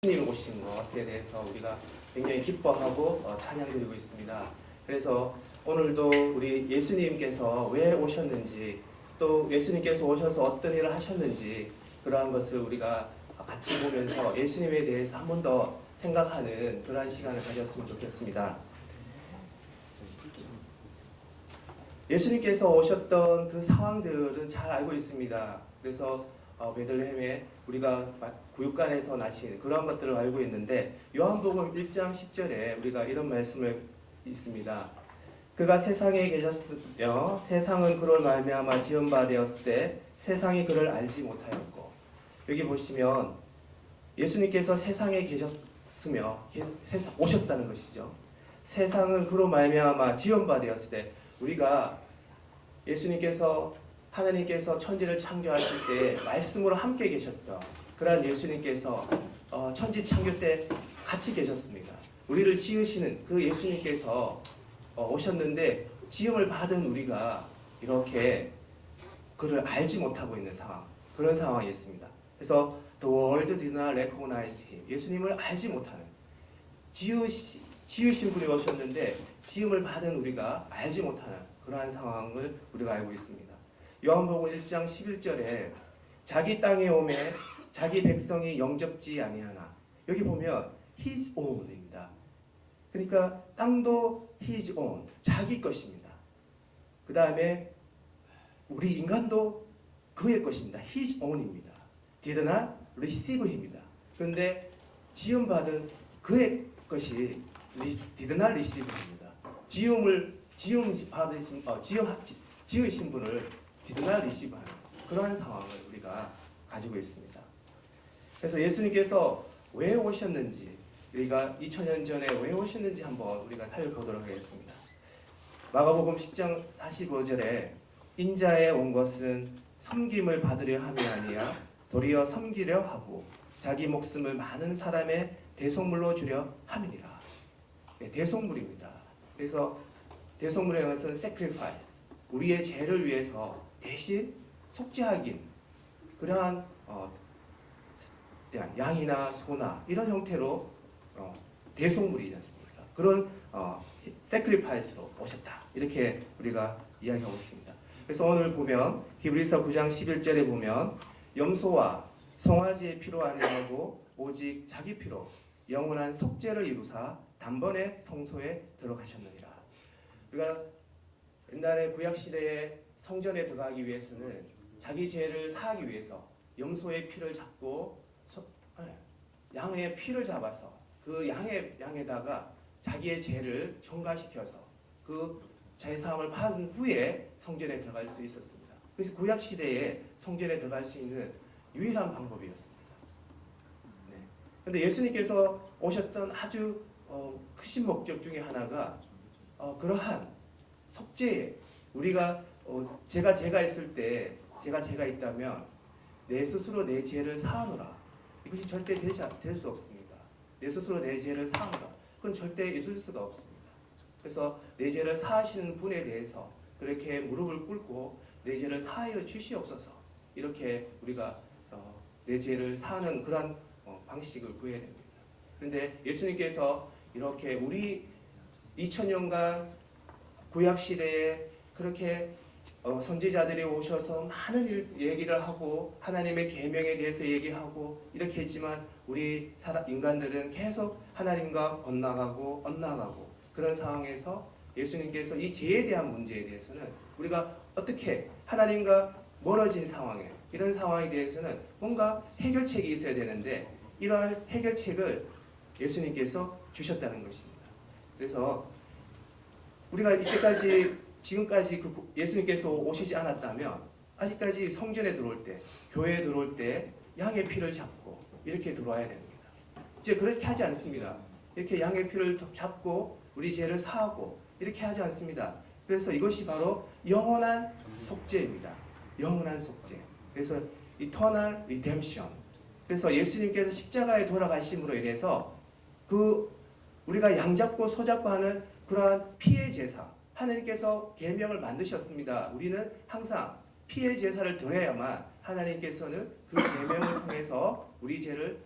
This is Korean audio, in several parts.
예수님 오신 것에 대해서 우리가 굉장히 기뻐하고 찬양드리고 있습니다. 그래서 오늘도 우리 예수님께서 왜 오셨는지, 또 예수님께서 오셔서 어떤 일을 하셨는지, 그러한 것을 우리가 같이 보면서 예수님에 대해서 한 번 더 생각하는 그러한 시간을 가졌으면 좋겠습니다. 예수님께서 오셨던 그 상황들은 잘 알고 있습니다. 그래서 베들레헴에 우리가 구육간에서 나신 그런 것들을 알고 있는데, 요한복음 1장 10절에 우리가 이런 말씀을 있습니다. 그가 세상에 계셨으며 세상은 그로 말미암아 지은 바 되었을 때 세상이 그를 알지 못하였고, 여기 보시면 예수님께서 세상에 계셨으며 오셨다는 것이죠. 세상은 그로 말미암아 지은 바 되었을 때, 우리가 예수님께서 하나님께서 천지를 창조하실 때 말씀으로 함께 계셨던 그러한 예수님께서 천지 창조 때 같이 계셨습니다. 우리를 지으시는 그 예수님께서 오셨는데, 지음을 받은 우리가 이렇게 그를 알지 못하고 있는 상황, 그런 상황이었습니다. 그래서 the world did not recognize him. 예수님을 알지 못하는, 지으신 분이 오셨는데 지음을 받은 우리가 알지 못하는 그러한 상황을 우리가 알고 있습니다. 요한복음 1장 11절에 자기 땅에 오매 자기 백성이 영접지 아니하나, 여기 보면 his own입니다. 그러니까 땅도 his own, 자기 것입니다. 그 다음에 우리 인간도 그의 것입니다. his own입니다. did not receive him입니다. 그런데 지음받은 그의 것이 did not receive him입니다. 지으신 분을 did not receive 하는 그러한 상황을 우리가 가지고 있습니다. 그래서 예수님께서 왜 오셨는지, 우리가 2000년 전에 왜 오셨는지 한번 우리가 살펴보도록 하겠습니다. 마가복음 10장 45절에 인자에 온 것은 섬김을 받으려 함이 아니야 도리어 섬기려 하고 자기 목숨을 많은 사람의 대속물로 주려 함이니라. 네, 대속물입니다. 그래서 대속물이라는 것은 sacrifice, 우리의 죄를 위해서 대신 속죄하긴, 그러한 양이나 소나 이런 형태로 대속물이지 않습니까? 그런 sacrifice로 오셨다, 이렇게 우리가 이야기하고 있습니다. 그래서 오늘 보면 히브리서 9장 11절에 보면 염소와 송아지의 피로 아니하고 오직 자기 피로 영원한 속죄를 이루사 단번에 성소에 들어가셨느니라. 우리가 옛날에 구약시대에 성전에 들어가기 위해서는 자기 죄를 사하기 위해서 염소의 피를 잡고 양의 피를 잡아서 그 양에다가 자기의 죄를 첨가시켜서 그 제사함을 받은 후에 성전에 들어갈 수 있었습니다. 그래서 구약시대에 성전에 들어갈 수 있는 유일한 방법이었습니다. 그런데 예수님께서 오셨던 아주 크신 목적 중에 하나가 그러한 속죄에, 우리가 제가 있을 때, 제가 있다면 내 스스로 내 죄를 사하노라, 이것이 절대 될 수 없습니다. 내 스스로 내 죄를 사하노라, 그건 절대 있을 수가 없습니다. 그래서 내 죄를 사하시는 분에 대해서 그렇게 무릎을 꿇고 내 죄를 사하여 주시옵소서, 이렇게 우리가 내 죄를 사하는 그런 방식을 구해야 됩니다. 그런데 예수님께서 이렇게 우리 2000년간 구약시대에 그렇게 선지자들이 오셔서 많은 얘기를 하고 하나님의 계명에 대해서 얘기하고 이렇게 했지만, 우리 인간들은 계속 하나님과 엇나가고 그런 상황에서 예수님께서 이 죄에 대한 문제에 대해서는 우리가 어떻게 하나님과 멀어진 상황에, 이런 상황에 대해서는 뭔가 해결책이 있어야 되는데, 이러한 해결책을 예수님께서 주셨다는 것입니다. 그래서 우리가 지금까지 예수님께서 오시지 않았다면 아직까지 성전에 들어올 때, 교회에 들어올 때 양의 피를 잡고 이렇게 들어와야 됩니다. 이제 그렇게 하지 않습니다. 이렇게 양의 피를 잡고 우리 죄를 사하고 이렇게 하지 않습니다. 그래서 이것이 바로 영원한 속죄입니다. 영원한 속죄. 그래서 eternal redemption. 그래서 예수님께서 십자가에 돌아가심으로 인해서 우리가 양잡고 소잡고 하는 그러한 피의 제사, 하나님께서 계명을 만드셨습니다. 우리는 항상 피의 제사를 드려야만 하나님께서는 그 계명을 통해서 우리 죄를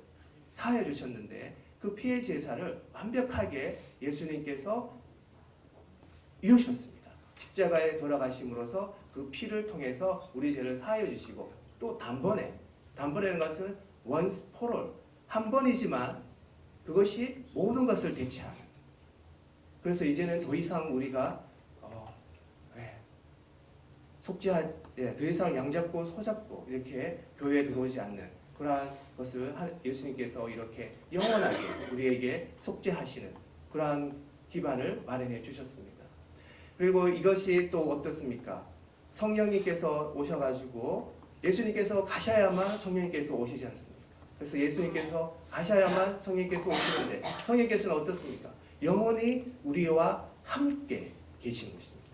사하여 주셨는데 그 피의 제사를 완벽하게 예수님께서 이루셨습니다. 십자가에 돌아가심으로써 그 피를 통해서 우리 죄를 사하여 주시고 또 단번에는 것은 once for all, 한 번이지만 그것이 모든 것을 대체하는. 그래서 이제는 더 이상 우리가 더 이상 양잡고 소잡고 이렇게 교회에 들어오지 않는 그러한 것을 예수님께서 이렇게 영원하게 우리에게 속죄하시는 그러한 기반을 마련해 주셨습니다. 그리고 이것이 또 어떻습니까? 성령님께서 오셔가지고 예수님께서 가셔야만 성령님께서 오시지 않습니까? 그래서 예수님께서 가셔야만 성령님께서 오시는데 성령님께서는 어떻습니까? 영원히 우리와 함께 계신 것입니다.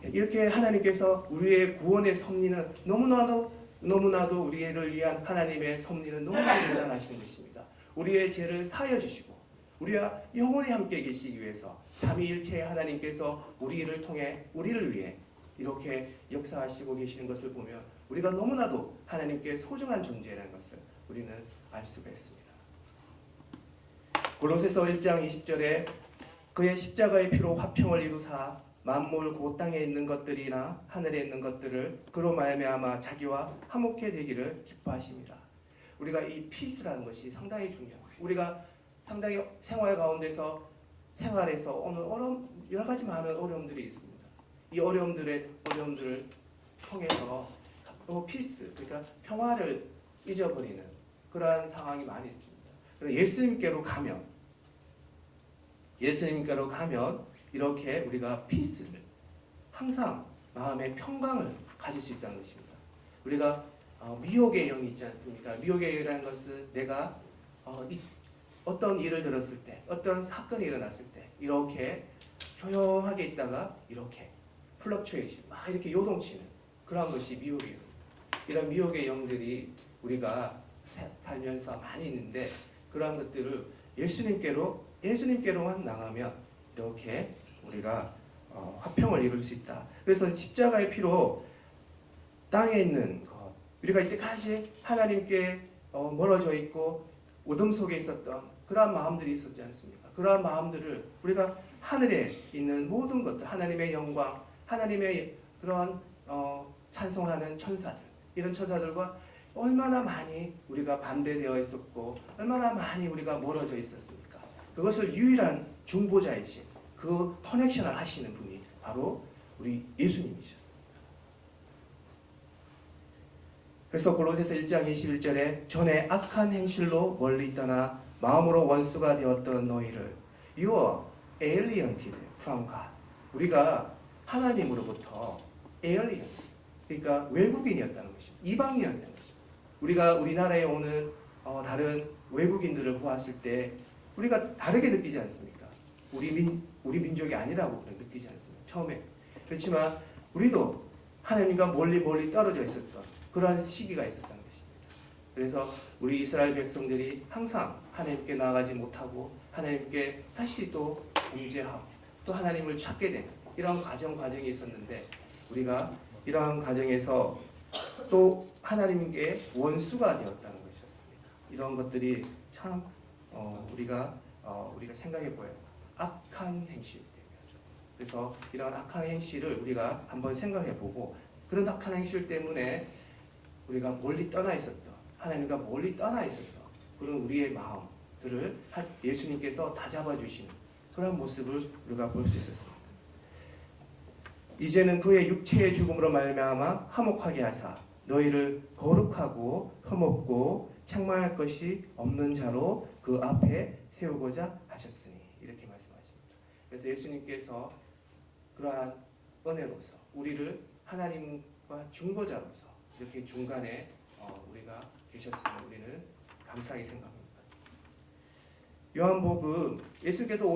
이렇게 하나님께서 우리의 구원의 섭리는 너무나도 우리를 위한 하나님의 섭리는 너무나도 대단하신 것입니다. 우리의 죄를 사하여 주시고 우리와 영원히 함께 계시기 위해서 삼위일체의 하나님께서 우리를 통해 우리를 위해 이렇게 역사하시고 계시는 것을 보면 우리가 너무나도 하나님께 소중한 존재라는 것을 우리는 알 수가 있습니다. 골로새서 1장 20절에 그의 십자가의 피로 화평을 이루사 만물 곧 땅에 있는 것들이나 하늘에 있는 것들을 그로 말미암아 자기와 화목해 되기를 기뻐하십니다. 우리가 이 피스라는 것이 상당히 중요합니다. 우리가 상당히 생활 가운데서 생활에서 오늘 여러 가지 많은 어려움들이 있습니다. 이 어려움들을 통해서 피스, 그러니까 평화를 잊어버리는 그러한 상황이 많이 있습니다. 예수님께로 가면 이렇게 우리가 피스를 항상 마음의 평강을 가질 수 있다는 것입니다. 우리가 미혹의 영이 있지 않습니까? 미혹의 영이라는 것은 내가 어떤 일을 들었을 때, 어떤 사건이 일어났을 때 이렇게 조용하게 있다가 이렇게 플럭추에이션, 막 이렇게 요동치는 그런 것이 미혹의 영. 이런 미혹의 영들이 우리가 살면서 많이 있는데 그러한 것들을 예수님께로만 나가면 이렇게 우리가 화평을 이룰 수 있다. 그래서 십자가의 피로 땅에 있는 것, 우리가 이때까지 하나님께 멀어져 있고 어둠 속에 있었던 그러한 마음들이 있었지 않습니까? 그러한 마음들을 우리가 하늘에 있는 모든 것들, 하나님의 영광, 하나님의 그러한 찬송하는 천사들, 이런 천사들과 얼마나 많이 우리가 반대되어 있었고 얼마나 많이 우리가 멀어져 있었습니까? 그것을 유일한 중보자이신 그 커넥션을 하시는 분이 바로 우리 예수님이셨습니다. 그래서 골로새서 1장 21절에 전에 악한 행실로 멀리 떠나 마음으로 원수가 되었던 너희를 You are alienated from God. 우리가 하나님으로부터 alien, 그러니까 외국인이었다는 것입니다. 이방인이었다는 것입니다. 우리가 우리나라에 오는 다른 외국인들을 보았을 때 우리가 다르게 느끼지 않습니까? 우리 민족이 아니라고 느끼지 않습니까? 처음에. 그렇지만 우리도 하나님과 멀리 떨어져 있었던 그러한 시기가 있었다는 것입니다. 그래서 우리 이스라엘 백성들이 항상 하나님께 나아가지 못하고 하나님께 다시 또 범죄하고 또 하나님을 찾게 되는 이런 과정이 있었는데 우리가 이러한 과정에서 또 하나님께 원수가 되었다는 것이었습니다. 이런 것들이 참 우리가 생각해 보여요. 악한 행실 때문이었어요. 그래서 이런 악한 행실을 우리가 한번 생각해 보고 그런 악한 행실 때문에 우리가 멀리 떠나 있었던 하나님과 멀리 떠나 있었던 그런 우리의 마음들을 예수님께서 다 잡아주시는 그런 모습을 우리가 볼 수 있었습니다. 이제는 그의 육체의 죽음으로 말미암아 화목하게 하사 너희를 거룩하고 흠없고 책망할 것이 없는 자로 그 앞에 세우고자 하셨으니 이렇게 말씀하십니다. 그래서 예수님께서 그러한 은혜로서 우리를 하나님과 중보자로서 이렇게 중간에 우리가 계셨으면 우리는 감사하게 생각합니다. 요한복음 예수님께서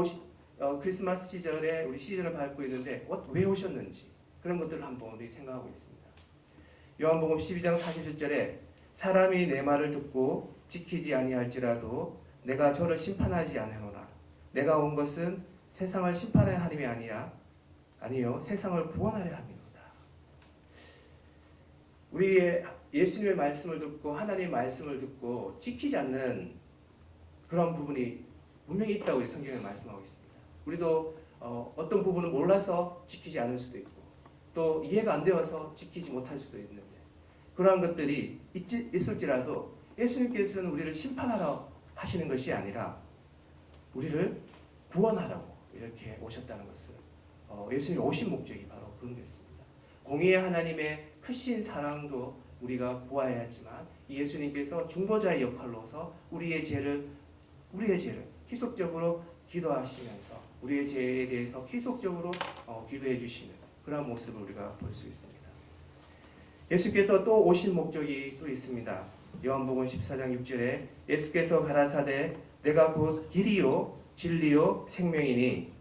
크리스마스 시절에 우리 시즌을 밟고 있는데 왜 오셨는지 그런 것들을 한번 우리 생각하고 있습니다. 요한복음 12장 41절에 사람이 내 말을 듣고 지키지 아니할지라도 내가 저를 심판하지 아니하노라. 내가 온 것은 세상을 심판하려 함이 아니요 세상을 구원하려 함이로다. 우리의 예수님의 말씀을 듣고 하나님의 말씀을 듣고 지키지 않는 그런 부분이 분명히 있다고 성경에 말씀하고 있습니다. 우리도 어떤 부분을 몰라서 지키지 않을 수도 있고 또 이해가 안 되어서 지키지 못할 수도 있는데 그러한 것들이 있을지라도 예수님께서는 우리를 심판하러 하시는 것이 아니라 우리를 구원하라고 이렇게 오셨다는 것을 예수님이 오신 목적이 바로 그런 것입니다. 공의의 하나님의 크신 사랑도 우리가 보아야 하지만 이 예수님께서 중보자의 역할로서 우리의 죄를 계속적으로 기도하시면서 우리의 죄에 대해서 계속적으로 기도해 주시는 그런 모습을 우리가 볼 수 있습니다. 예수께서 또 오신 목적이 또 있습니다. 요한복음 14장 6절에 예수께서 가라사대 내가 곧 길이요 진리요 생명이니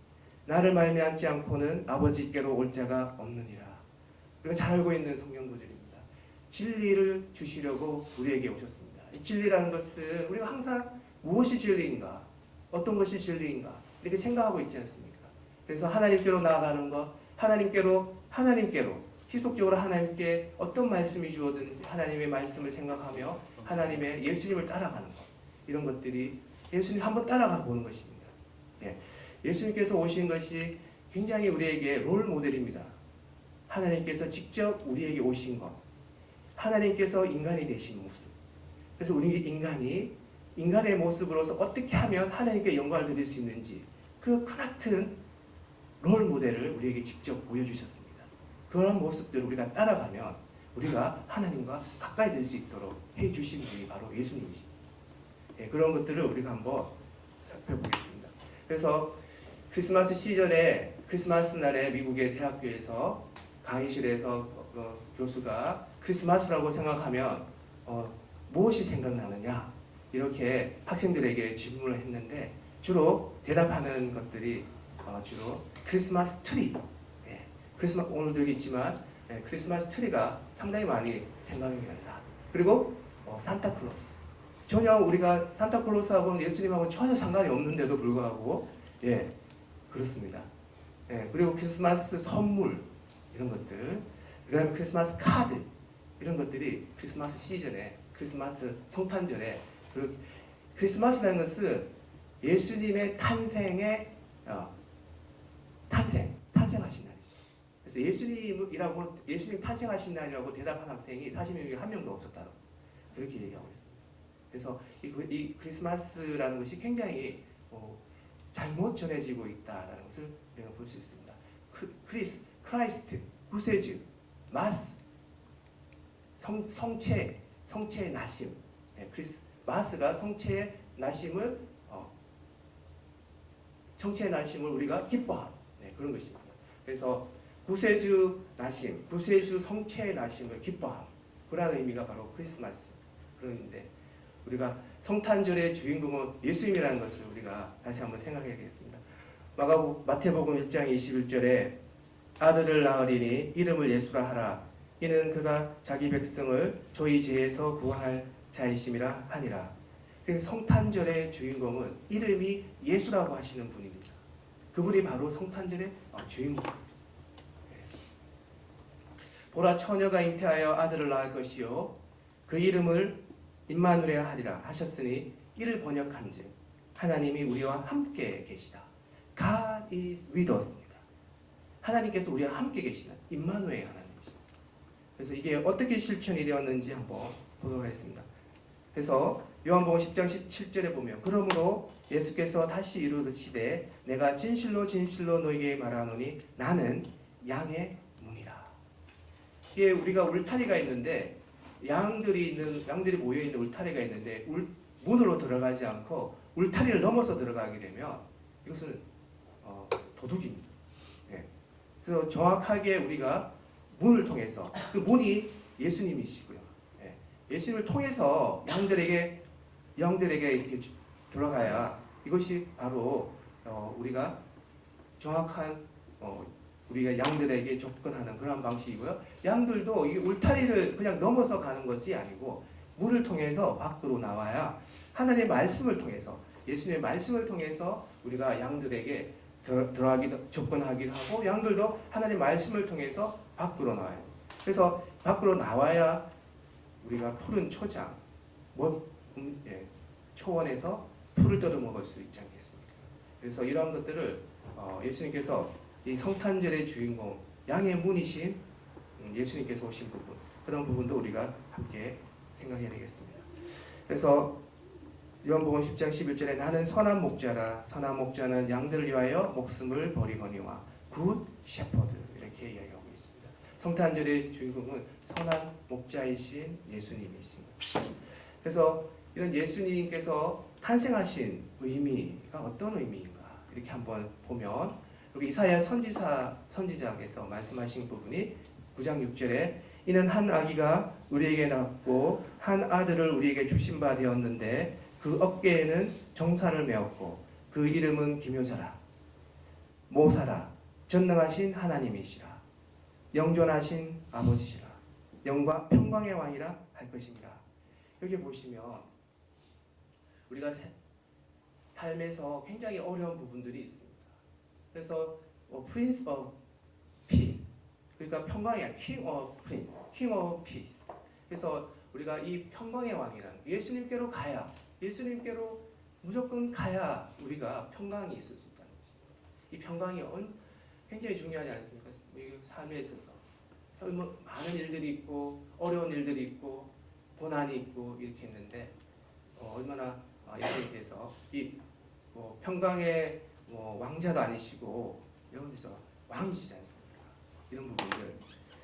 나를 말미암지 않고는 아버지께로 올 자가 없느니라. 우리가 잘 알고 있는 성경 구절입니다. 진리를 주시려고 우리에게 오셨습니다. 이 진리라는 것은 우리가 항상 무엇이 진리인가, 어떤 것이 진리인가 이렇게 생각하고 있지 않습니까? 그래서 하나님께로 나아가는 것, 하나님께로 지속적으로 하나님께 어떤 말씀이 주어든지 하나님의 말씀을 생각하며 하나님의 예수님을 따라가는 것, 이런 것들이 예수님 한번 따라가 보는 것입니다. 예수님께서 오신 것이 굉장히 우리에게 롤 모델입니다. 하나님께서 직접 우리에게 오신 것, 하나님께서 인간이 되신 모습. 그래서 우리 인간이 인간의 모습으로서 어떻게 하면 하나님께 영광을 드릴 수 있는지 그 크나큰 롤 모델을 우리에게 직접 보여주셨습니다. 그런 모습들을 우리가 따라가면 우리가 하나님과 가까이 될 수 있도록 해주신 분이 바로 예수님이십니다. 그런 것들을 우리가 한번 살펴보겠습니다. 그래서 크리스마스 시즌에 크리스마스 날에 미국의 대학교에서 강의실에서 교수가 크리스마스라고 생각하면 무엇이 생각나느냐 이렇게 학생들에게 질문을 했는데 주로 대답하는 것들이 주로 크리스마스 트리, 크리스마스 오늘도 여기 있지만 크리스마스 트리가 상당히 많이 생각이 난다. 그리고 산타클로스. 전혀 우리가 산타클로스하고는 예수님하고 전혀 상관이 없는데도 불구하고 그렇습니다. 그리고 크리스마스 선물 이런 것들, 그다음에 크리스마스 카드 이런 것들이 크리스마스 시즌에 크리스마스 성탄절에 그리고 크리스마스라는 것은 예수님의 탄생의 탄생하신 날이죠. 그래서 예수님 탄생하신 날이라고 대답한 학생이 40명 중에 한 명도 없었다고 그렇게 얘기하고 있습니다. 그래서 이 크리스마스라는 것이 굉장히 잘못 전해지고 있다라는 것을 우리가 볼 수 있습니다. 크라이스트, 구세주, 마스, 성체의 나심, 마스가 성체의 나심을 우리가 기뻐함, 그런 것입니다. 그래서 구세주 나심, 구세주 성체의 나심을 기뻐함, 그런 의미가 바로 크리스마스 그런데 우리가 성탄절의 주인공은 예수님이라는 것을 우리가 다시 한번 생각해야겠습니다. 마태복음 1장 21절에 아들을 낳으리니 이름을 예수라 하라. 이는 그가 자기 백성을 저희 죄에서 구원할 자이심이라 하니라. 그래서 성탄절의 주인공은 이름이 예수라고 하시는 분입니다. 그분이 바로 성탄절의 주인공입니다. 보라 처녀가 잉태하여 아들을 낳을 것이요 그 이름을 임마누엘 하리라 하셨으니 이를 번역한즉 하나님이 우리와 함께 계시다. God is with us입니다. 하나님께서 우리와 함께 계시다. 임마누엘 하나님이십니다. 그래서 이게 어떻게 실천이 되었는지 한번 보도록 하겠습니다. 그래서 요한복음 10장 17절에 보면 그러므로 예수께서 다시 이르시되 내가 진실로 진실로 너희에게 말하노니 나는 양의 문이라. 이게 우리가 울타리가 있는데 양들이 모여 있는 울타리가 있는데 문으로 들어가지 않고 울타리를 넘어서 들어가게 되면 이것은 도둑입니다. 그래서 정확하게 우리가 문을 통해서 그 문이 예수님이시고요. 예수님을 통해서 양들에게 이렇게 들어가야 이것이 바로 우리가 정확한 우리가 양들에게 접근하는 그런 방식이고요. 양들도 이 울타리를 그냥 넘어서 가는 것이 아니고 문을 통해서 밖으로 나와야 하나님의 말씀을 통해서 예수님의 말씀을 통해서 우리가 양들에게 접근하기도 하고 양들도 하나님의 말씀을 통해서 밖으로 나와요. 그래서 밖으로 나와야 우리가 푸른 초장, 초원에서 풀을 뜯어 먹을 수 있지 않겠습니까? 그래서 이러한 것들을 예수님께서 이 성탄절의 주인공, 양의 문이신 예수님께서 오신 부분, 그런 부분도 우리가 함께 생각해야 되겠습니다. 그래서 요한복음 10장 11절에 나는 선한 목자라, 선한 목자는 양들을 위하여 목숨을 버리거니와 굿 셰퍼드, 이렇게 이야기하고 있습니다. 성탄절의 주인공은 선한 목자이신 예수님이십니다. 그래서 이런 예수님께서 탄생하신 의미가 어떤 의미인가 이렇게 한번 보면, 여기 이사야 선지자께서 말씀하신 부분이 9장 6절에 이는 한 아기가 우리에게 낳았고 한 아들을 우리에게 주신 바 되었는데 그 어깨에는 정사를 메었고 그 이름은 기묘자라, 모사라, 전능하신 하나님이시라, 영존하신 아버지시라, 영광 평강의 왕이라 할 것입니다. 여기 보시면 우리가 삶에서 굉장히 어려운 부분들이 있습니다. 그래서 Prince of Peace, 그러니까 평강의 왕, King of Prince, King of Peace. 그래서 우리가 이 평강의 왕이라는 예수님께로 가야, 예수님께로 무조건 가야 우리가 평강이 있을 수 있다는 것입니다. 이 평강이 굉장히 중요하지 않습니까? 삶에 있어서 많은 일들이 있고 어려운 일들이 있고 고난이 있고 이렇게 있는데 얼마나 예수님께서 이 평강의 왕자도 아니시고 여기서 왕이시지 않습니까? 이런 부분들.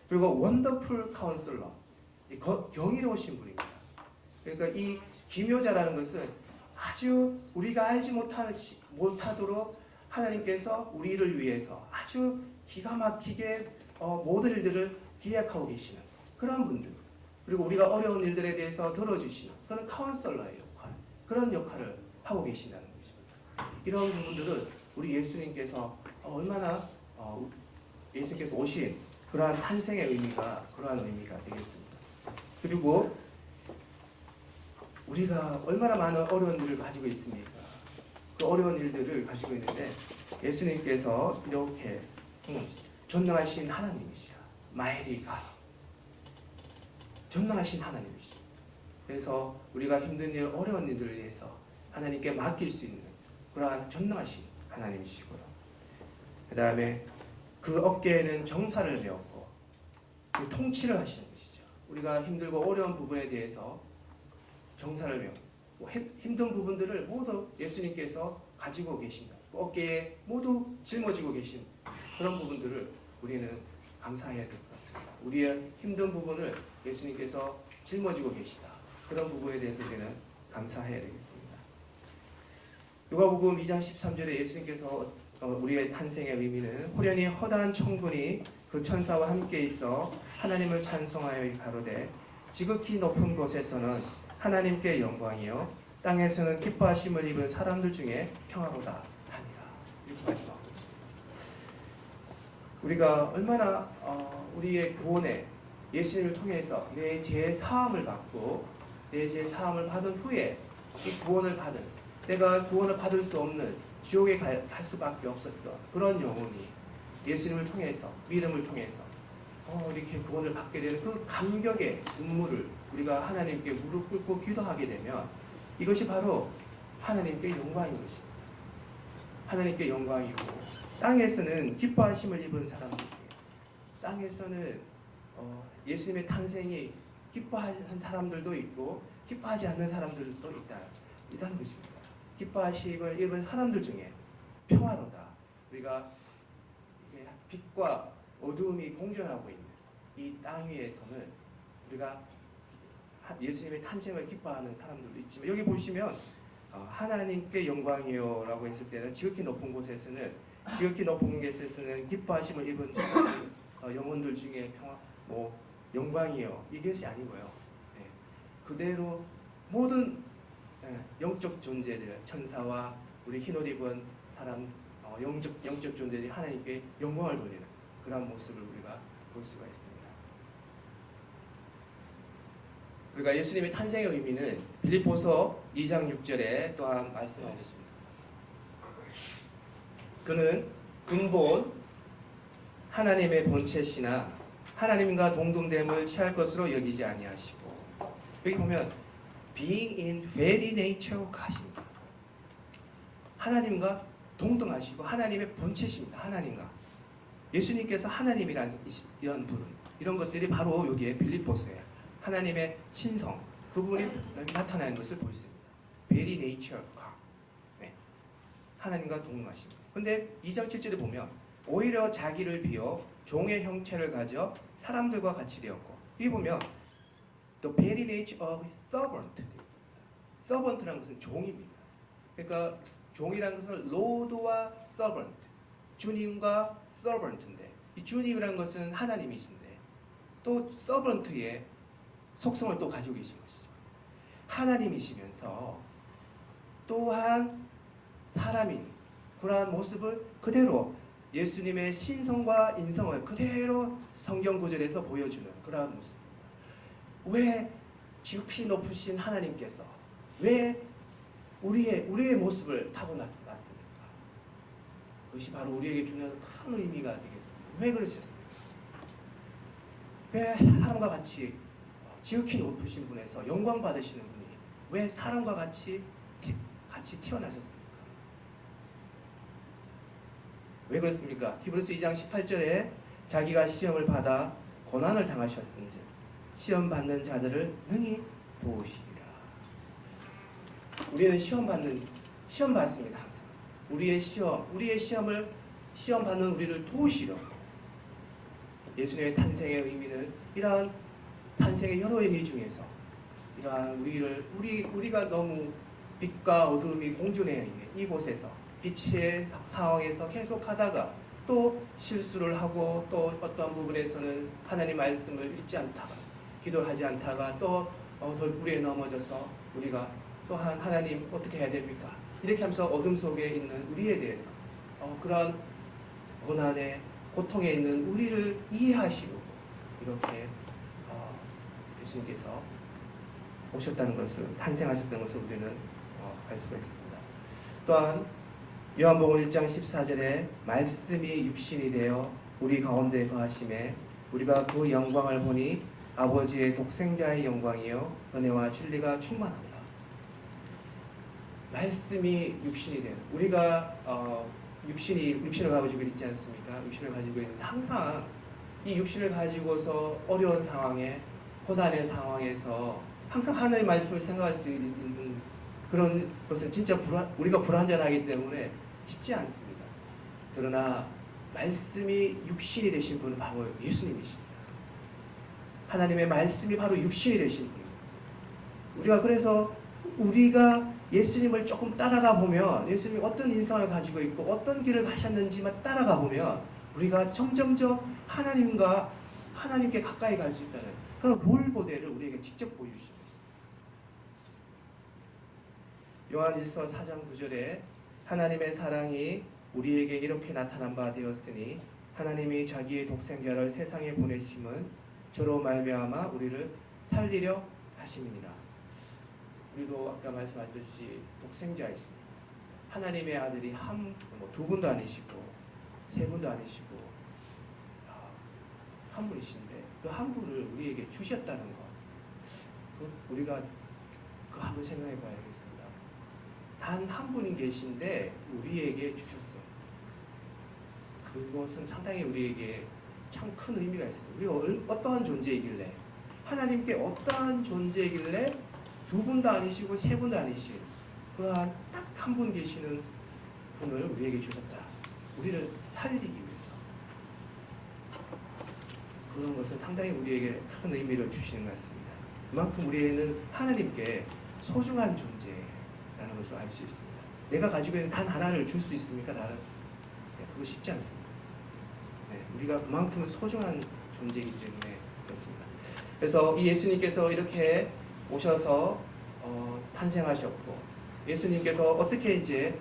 그리고 원더풀 카운슬러, 경이로우신 분입니다. 그러니까 이 기묘자라는 것은 아주 우리가 알지 못하도록 하나님께서 우리를 위해서 아주 기가 막히게 모든 일들을 기획하고 계시는 그런 분들, 그리고 우리가 어려운 일들에 대해서 들어주시는 그런 카운슬러의 역할, 그런 역할을 하고 계신다는 것입니다. 이런 부분들은 우리 예수님께서 얼마나 예수님께서 오신 그러한 탄생의 의미가 그러한 의미가 되겠습니다. 그리고 우리가 얼마나 많은 어려운 일을 가지고 있습니까? 그 어려운 일들을 가지고 있는데 예수님께서 이렇게 전능하신 하나님이시라, 마에리가 전능하신 하나님이십니다. 그래서 우리가 힘든 일, 어려운 일들을 위해서 하나님께 맡길 수 있는 그러한 전능하신 하나님이시고요. 그 다음에 그 어깨에는 정사를 메었고 그 통치를 하시는 것이죠. 우리가 힘들고 어려운 부분에 대해서 정사를 메고 힘든 부분들을 모두 예수님께서 가지고 계신다. 어깨에 모두 짊어지고 계신 그런 부분들을 우리는 감사해야 될 것 같습니다. 우리의 힘든 부분을 예수님께서 짊어지고 계시다. 그런 부분에 대해서 우리는 감사해야 되겠습니다. 누가복음 2장 13절에 예수님께서 우리의 탄생의 의미는 호련히 허다한 천군이 그 천사와 함께 있어 하나님을 찬송하여 가로되 지극히 높은 곳에서는 하나님께 영광이요 땅에서는 기뻐하심을 입은 사람들 중에 평화로다 하니라. 이렇게 말씀하고 있습니다. 우리가 얼마나 우리의 구원에 예수님을 통해서 내 죄 사함을 받고 내 죄 사함을 받은 후에 이 구원을 받은, 내가 구원을 받을 수 없는 지옥에 갈 수밖에 없었던 그런 영혼이 예수님을 통해서, 믿음을 통해서 이렇게 구원을 받게 되는 그 감격의 눈물을 우리가 하나님께 무릎 꿇고 기도하게 되면 이것이 바로 하나님께 영광인 것입니다. 하나님께 영광이고 땅에서는 기뻐하심을 입은 사람들 중에, 땅에서는 예수님의 탄생이 기뻐한 사람들도 있고 기뻐하지 않는 사람들도 있다는 것입니다. 기뻐하심을 입은 사람들 중에 평화로다. 우리가 이게 빛과 어두움이 공존하고 있는 이 땅 위에서는 우리가 예수님의 탄생을 기뻐하는 사람들도 있지만, 여기 보시면 하나님께 영광이요 라고 했을 때는 지극히 높은 곳에서는 기뻐하심을 입은 영혼들 중에 영광이요 이것이 아니고요. 그대로 모든 영적 존재들, 천사와 우리 흰옷 입은 사람, 영적 존재들이 하나님께 영광을 돌리는 그런 모습을 우리가 볼 수가 있습니다. 우리가 예수님의 탄생의 의미는 빌립보서 2장 6절에 또한 말씀하셨습니다. 그는 근본 하나님의 본체시나 하나님과 동등됨을 취할 것으로 여기지 아니하시고 여기 보면 being in very nature가 하십니다. 하나님과 동등하시고 하나님의 본체십니다. 하나님과 예수님께서 하나님이라는 이런 부분, 이런 것들이 바로 여기에 빌립보서에 하나님의 신성 그 부분이 여기 나타나는 것을 볼 수 있습니다. very nature가 하나님과 동등하십니다. 근데 2장 7절에 보면 오히려 자기를 비워 종의 형체를 가져 사람들과 같이 되었고, 여기 보면 the very nature of servant. servant라는 것은 종입니다. 그러니까 종이라는 것은 lord와 servant, 주님과 servant인데, 이 주님이라는 것은 하나님이신데 또 servant의 속성을 또 가지고 계신 것이죠. 하나님이시면서 또한 사람인 그러한 모습을 그대로 예수님의 신성과 인성을 그대로 성경 구절에서 보여주는 그러한 모습입니다. 왜 지극히 높으신 하나님께서 왜 우리의 모습을 타고났습니까? 그것이 바로 우리에게 주는 큰 의미가 되겠습니다. 왜 그러셨습니까? 왜 사람과 같이 지극히 높으신 분에서 영광 받으시는 분이 왜 사람과 같이 태어나셨습니까? 왜 그렇습니까? 히브리서 2장 18절에 자기가 시험을 받아 고난을 당하셨은지 시험 받는 자들을 능히 도우시리라. 우리는 시험 받습니다. 항상 우리의 시험을 시험 받는 우리를 도우시려고. 예수님의 탄생의 의미는 이러한 탄생의 여러 의미 중에서 이러한 우리가 너무 빛과 어둠이 공존해 있는 이곳에서 빛의 상황에서 계속 하다가 또 실수를 하고 또 어떤 부분에서는 하나님 말씀을 읽지 않다가 기도를 하지 않다가 또 돌부리에 넘어져서 우리가 또한 하나님 어떻게 해야 됩니까? 이렇게 하면서 어둠 속에 있는 우리에 대해서 그러한 고난에 고통에 있는 우리를 이해하시고 이렇게 예수님께서 오셨다는 것을 탄생하셨다는 것을 우리는 알 수가 있습니다. 또한 요한복음 1장 14절에 말씀이 육신이 되어 우리 가운데 거하심에 우리가 그 영광을 보니 아버지의 독생자의 영광이요 은혜와 진리가 충만합니다. 말씀이 육신이 되어 우리가 육신을 가지고 있지 않습니까? 육신을 가지고 있는데 항상 이 육신을 가지고서 어려운 상황에 고난의 상황에서 항상 하나님의 말씀을 생각할 수 있는 그런 것은 진짜 우리가 불완전하기 때문에 쉽지 않습니다. 그러나 말씀이 육신이 되신 분은 바로 예수님이십니다. 하나님의 말씀이 바로 육신이 되신 분입니다. 우리가 예수님을 조금 따라가 보면 예수님이 어떤 인성을 가지고 있고 어떤 길을 가셨는지만 따라가 보면 우리가 점점점 하나님께 가까이 갈 수 있다는 그런 롤 모델을 우리에게 직접 보여줄 수 있습니다. 요한 1서 4장 9절에 하나님의 사랑이 우리에게 이렇게 나타난 바 되었으니 하나님이 자기의 독생자를 세상에 보내심은 저로 말미암아 우리를 살리려 하심이니라. 우리도 아까 말씀하셨듯이 독생자 있습니다. 하나님의 아들이 두 분도 아니시고 세 분도 아니시고 한 분이신데 그 한 분을 우리에게 주셨다는 것, 우리가 한번 생각해 봐야겠습니다. 단 한 분이 계신데 우리에게 주셨어요. 그것은 상당히 우리에게 참 큰 의미가 있습니다. 우리가 어떠한 존재이길래 하나님께 어떠한 존재이길래 두 분도 아니시고 세 분도 아니신 그러한 딱 한 분 계시는 분을 우리에게 주셨다. 우리를 살리기 위해서. 그런 것은 상당히 우리에게 큰 의미를 주시는 것 같습니다. 그만큼 우리는 하나님께 소중한 존재라는 것을 알 수 있습니다. 내가 가지고 있는 단 하나를 줄 수 있습니까? 나를? 그거 쉽지 않습니다. 우리가 그만큼 소중한 존재이기 때문에 그렇습니다. 그래서 이 예수님께서 이렇게 오셔서 탄생하셨고 예수님께서 어떻게 이제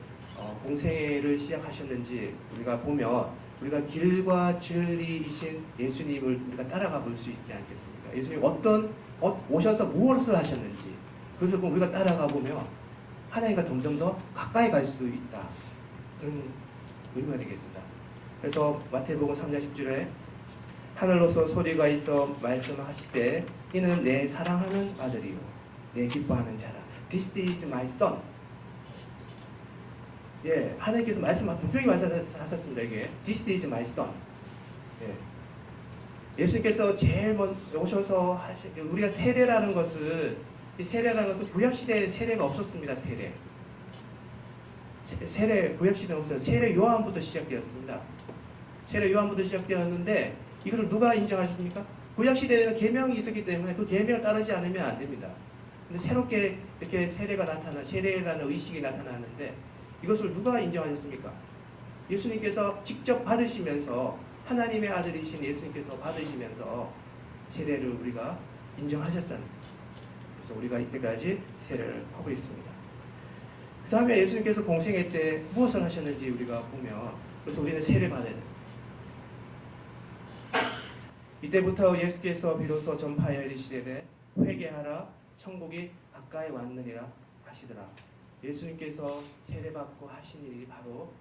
공생애를 시작하셨는지 우리가 보면 우리가 길과 진리이신 예수님을 우리가 따라가 볼 수 있지 않겠습니까? 예수님 오셔서 무엇을 하셨는지 그것을 우리가 따라가 보면 하나님과 점점 더 가까이 갈 수 있다. 그런 의미가 되겠습니다. 그래서 마태복음 3장 10절에 하늘로서 소리가 있어 말씀하시되 이는 내 사랑하는 아들이요 내 기뻐하는 자라. This is my son. 예, 하나님께서 분명히 말씀하셨습니다. 이게 This is my son. 예. 예수님께서 제일 먼저 오셔서 우리가 세례라는 것은 이 세례라는 것은 구약 시대에 세례가 없었습니다. 세례 구약 시대에 없어요. 세례 요한부터 시작되었습니다. 세례 요한부터 시작되었는데 이것을 누가 인정하셨습니까? 구약 시대에는 계명이 있었기 때문에 그 계명을 따르지 않으면 안 됩니다. 근데 새롭게 이렇게 세례라는 의식이 나타나는데 이것을 누가 인정하셨습니까? 예수님께서 직접 받으시면서 하나님의 아들이신 예수님께서 받으시면서 세례를 우리가 인정하셨지 않습니까? 그래서 우리가 이때까지 세례를 하고 있습니다. 그 다음에 예수님께서 공생애 때 무엇을 하셨는지 우리가 보면 그래서 우리는 세례를 받아야 됩니다. 이때부터 예수께서 비로소 전파하여 이르시되 회개하라 천국이 가까이 왔느니라 하시더라. 예수님께서 세례받고 하신 일이 바로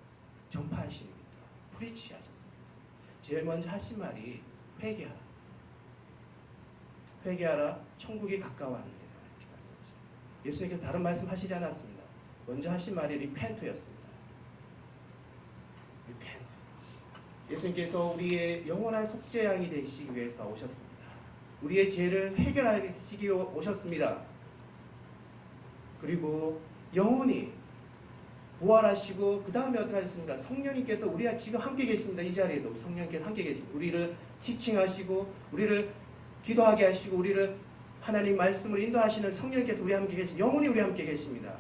전파하신 일입니다. 프리치 하셨습니다. 제일 먼저 하신 말이 회개하라. 회개하라 천국이 가까웠느니라 이렇게 말씀하십니다. 예수님께서 다른 말씀 하시지 않았습니다. 먼저 하신 말이 리펜트였습니다. 리펜트. 예수님께서 우리의 영원한 속죄양이 되시기 위해서 오셨습니다. 우리의 죄를 해결하시기 오셨습니다. 그리고 영원히 부활하시고 그 다음에 어떻게 하셨습니까? 성령님께서 우리가 지금 함께 계십니다. 이 자리에도 성령님께서 함께 계십니다. 우리를 티칭하시고 우리를 기도하게 하시고 우리를 하나님 말씀을 인도하시는 성령님께서 우리 함께 계십니다. 영원히 우리 함께 계십니다.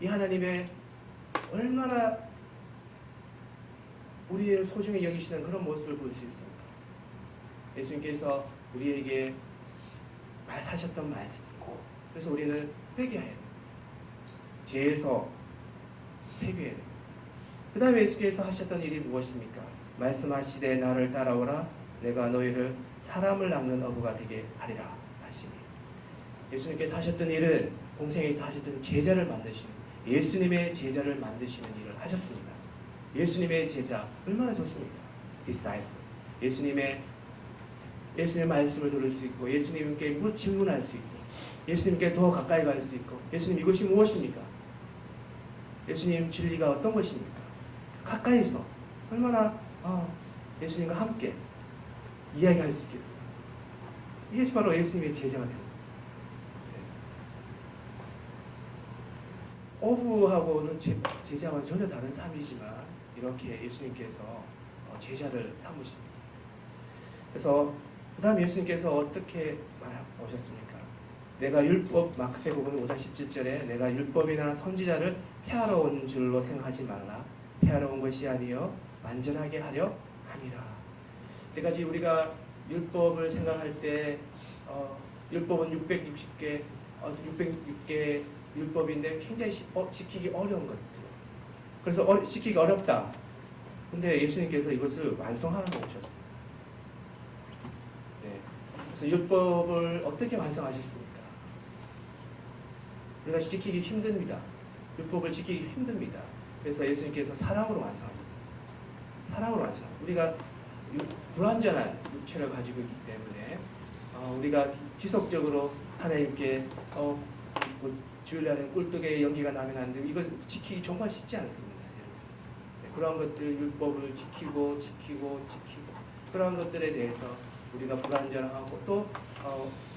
이 하나님의 얼마나 우리를 소중히 여기시는 그런 모습을 볼 수 있습니다. 예수님께서 우리에게 하셨던 말씀. 그래서 우리는 회개해야 돼요. 죄에서 회개해야 돼요. 그 다음에 예수께서 하셨던 일이 무엇입니까? 말씀하시되 나를 따라오라 내가 너희를 사람을 낚는 어부가 되게 하리라 하시니. 예수님께서 하셨던 일은 공생에 하셨던 제자를 만드시는 예수님의 제자를 만드시는 일을 하셨습니다. 예수님의 제자 얼마나 좋습니까? disciple. 예수님의 말씀을 들을 수 있고 예수님께 질문할 수 있고 예수님께 더 가까이 갈 수 있고 예수님 이것이 무엇입니까? 예수님 진리가 어떤 것입니까? 가까이서 얼마나 예수님과 함께 이야기할 수 있겠어요? 이것이 바로 예수님의 제자가 됩니다. 어부하고는 제자와 전혀 다른 삶이지만 이렇게 예수님께서 제자를 삼으십니다. 그래서 그 다음 예수님께서 어떻게 오셨습니까? 내가 율법 마태복음 5장 17절에 내가 율법이나 선지자를 폐하러 온 줄로 생각하지 말라. 폐하러 온 것이 아니요 완전하게 하려 함이라. 이때까지 우리가 율법을 생각할 때 율법은 606개 율법인데 굉장히 지키기 어려운 것들. 그래서 지키기 어렵다. 근데 예수님께서 이것을 완성하러 오셨습니다. 네. 그래서 율법을 어떻게 완성하셨습니까? 우리가 지키기 힘듭니다. 율법을 지키기 힘듭니다. 그래서 예수님께서 사랑으로 완성하셨습니다. 사랑으로 완성. 우리가 불완전한 육체를 가지고 있기 때문에 우리가 지속적으로 하나님께 주일날에 꿀떡에 연기가 나면 안 되고 이걸 지키기 정말 쉽지 않습니다. 네, 그런 것들 율법을 지키고 그런 것들에 대해서 우리가 불완전하고 또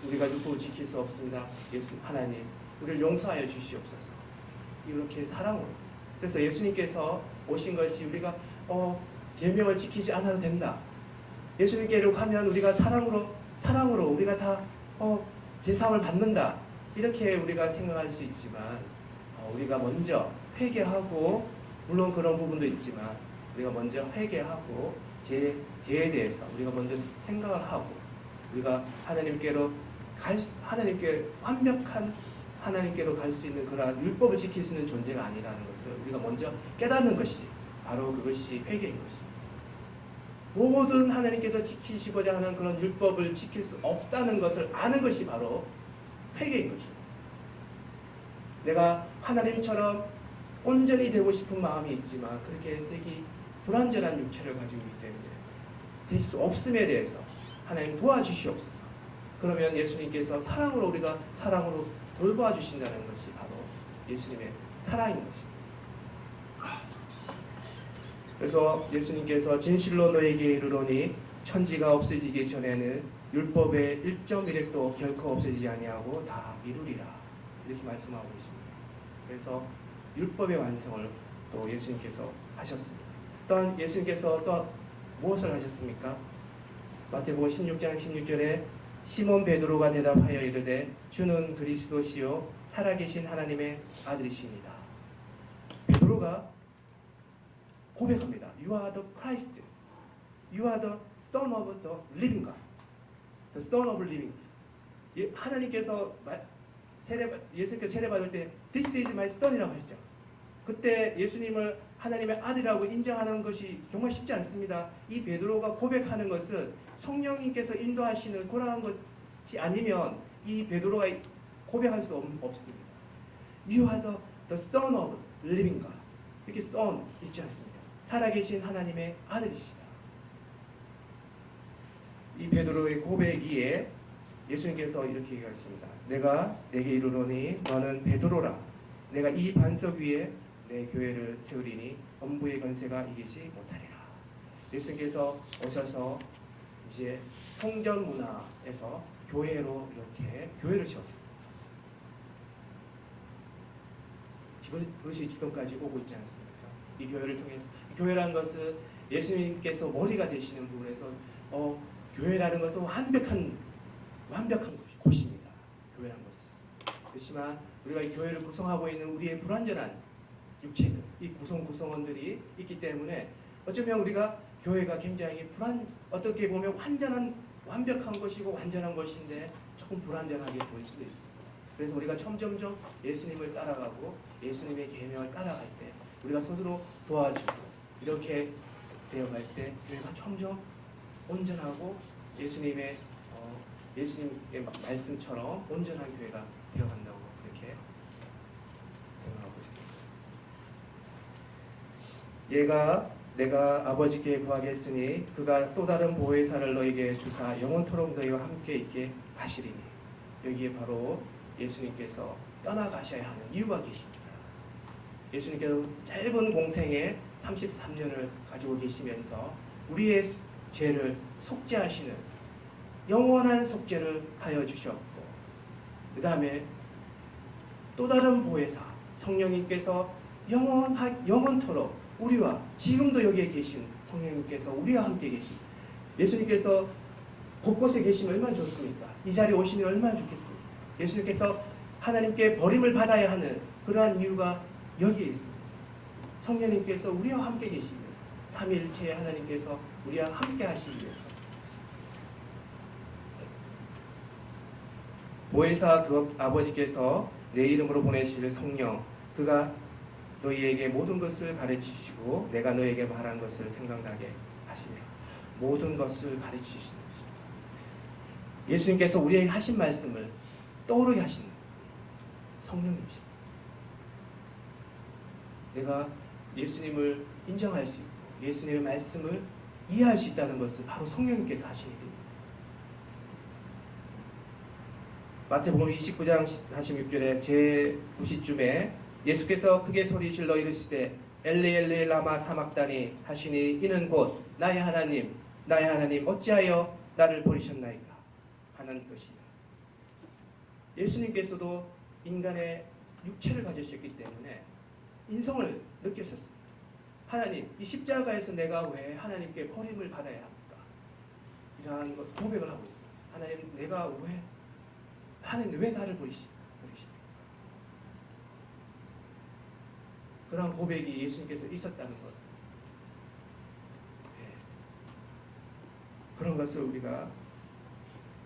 우리가 율법을 지킬 수 없습니다. 예수 하나님 우리를 용서하여 주시옵소서. 이렇게 사랑으로. 그래서 예수님께서 오신 것이 우리가 계명을 지키지 않아도 된다. 예수님께로 가면 우리가 사랑으로 우리가 다 제사함을 받는다. 이렇게 우리가 생각할 수 있지만 우리가 먼저 회개하고 물론 그런 부분도 있지만 우리가 먼저 회개하고 죄에 대해서 우리가 먼저 생각을 하고 우리가 완벽한 하나님께로 갈 수 있는 그러한 율법을 지킬 수 있는 존재가 아니라는 것을 우리가 먼저 깨닫는 것이 바로 그것이 회개인 것입니다. 모든 하나님께서 지키시고자 하는 그런 율법을 지킬 수 없다는 것을 아는 것이 바로 회개인 것입니다. 내가 하나님처럼 온전히 되고 싶은 마음이 있지만 그렇게 되기 불완전한 육체를 가지고 있기 때문에 될 수 없음에 대해서 하나님 도와주시옵소서. 그러면 예수님께서 사랑으로 돌보아 주신다는 것이 바로 예수님의 사랑인 것입니다. 그래서 예수님께서 진실로 너에게 이르노니 천지가 없어지기 전에는 율법의 1.1획도 결코 없어지지 아니하고 다 이루리라, 이렇게 말씀하고 있습니다. 그래서 율법의 완성을 또 예수님께서 하셨습니다. 또한 예수님께서 또 무엇을 하셨습니까? 마태복음 16장 16절에 시몬 베드로가 대답하여 이르되 주는 그리스도시요 살아계신 하나님의 아들이십니다. 베드로가 고백합니다. You are the Christ. You are the Son of the Living God. The Son of Living God. 하나님께서 예수님께서 세례받을 때 This is my Son이라고 하시죠. 그때 예수님을 하나님의 아들이라고 인정하는 것이 정말 쉽지 않습니다. 이 베드로가 고백하는 것은 성령님께서 인도하시는 그러한 것이 아니면 이 베드로가 고백할 수 없습니다. You are the Son of Living God. 이렇게 Son 있지 않습니다. 살아계신 하나님의 아들이시다. 이 베드로의 고백이에 예수님께서 이렇게 얘기하셨습니다. 내가 내게 이르노니 너는 베드로라. 내가 이 반석 위에 내 교회를 세우리니 엄부의 권세가 이기지 못하리라. 예수님께서 오셔서 이제 성전 문화에서 교회로 이렇게 교회를 세웠습니다. 그것이 지금까지 오고 있지 않습니까? 이 교회를 통해서, 교회라는 것은 예수님께서 머리가 되시는 부분에서 교회라는 것은 완벽한 곳입니다. 교회라는 것은. 그렇지만 우리가 이 교회를 구성하고 있는 우리의 불완전한 육체들, 이 구성원들이 있기 때문에 어쩌면 우리가 교회가 굉장히 어떻게 보면 완벽한 것이고 완전한 것인데 조금 불완전하게 보일 수도 있습니다. 그래서 우리가 점점점 예수님을 따라가고 예수님의 계명을 따라갈 때 우리가 스스로 도와주고 이렇게 되어갈 때 교회가 점점 온전하고 예수님의 말씀처럼 온전한 교회가 되어간다고 그렇게 생각하고 있습니다. 내가 아버지께 구하겠으니 그가 또 다른 보혜사를 너에게 주사 영원토록 너희와 함께 있게 하시리니. 여기에 바로 예수님께서 떠나가셔야 하는 이유가 계십니다. 예수님께서 짧은 공생에 33년을 가지고 계시면서 우리의 죄를 속죄하시는 영원한 속죄를 하여 주셨고, 그 다음에 또 다른 보혜사 성령님께서 영원토록 우리와, 지금도 여기에 계신 성령님께서 우리와 함께 계신, 예수님께서 곳곳에 계시면 얼마나 좋습니까? 이 자리에 오시면 얼마나 좋겠습니까? 예수님께서 하나님께 버림을 받아야 하는 그러한 이유가 여기에 있습니다. 성령님께서 우리와 함께 계시면서, 삼위일체의 하나님께서 우리와 함께 하시기 위해서 보혜사 그 아버지께서 내 이름으로 보내실 성령, 그가 너희에게 모든 것을 가르치시고 내가 너희에게 말한 것을 생각나게 하시며, 모든 것을 가르치시는 것입니다. 예수님께서 우리에게 하신 말씀을 떠오르게 하시는 성령님이십니다. 내가 예수님을 인정할 수 있고 예수님의 말씀을 이해할 수 있다는 것은 바로 성령님께서 하신 일입니다. 마태복음 29장 46절에 제9시쯤에 예수께서 크게 소리 질러 이르시되 엘리 엘리 라마 사막다니 하시니 이는 곧 나의 하나님 어찌하여 나를 버리셨나이까 하는 뜻이다. 예수님께서도 인간의 육체를 가지셨기 때문에 인성을 느끼셨습니다. 하나님, 이 십자가에서 내가 왜 하나님께 버림을 받아야 합니까? 이러한 것 고백을 하고 있습니다. 하나님, 하나님 왜 나를 버리십니까? 그러한 고백이 예수님께서 있었다는 것. 네. 그런 것을 우리가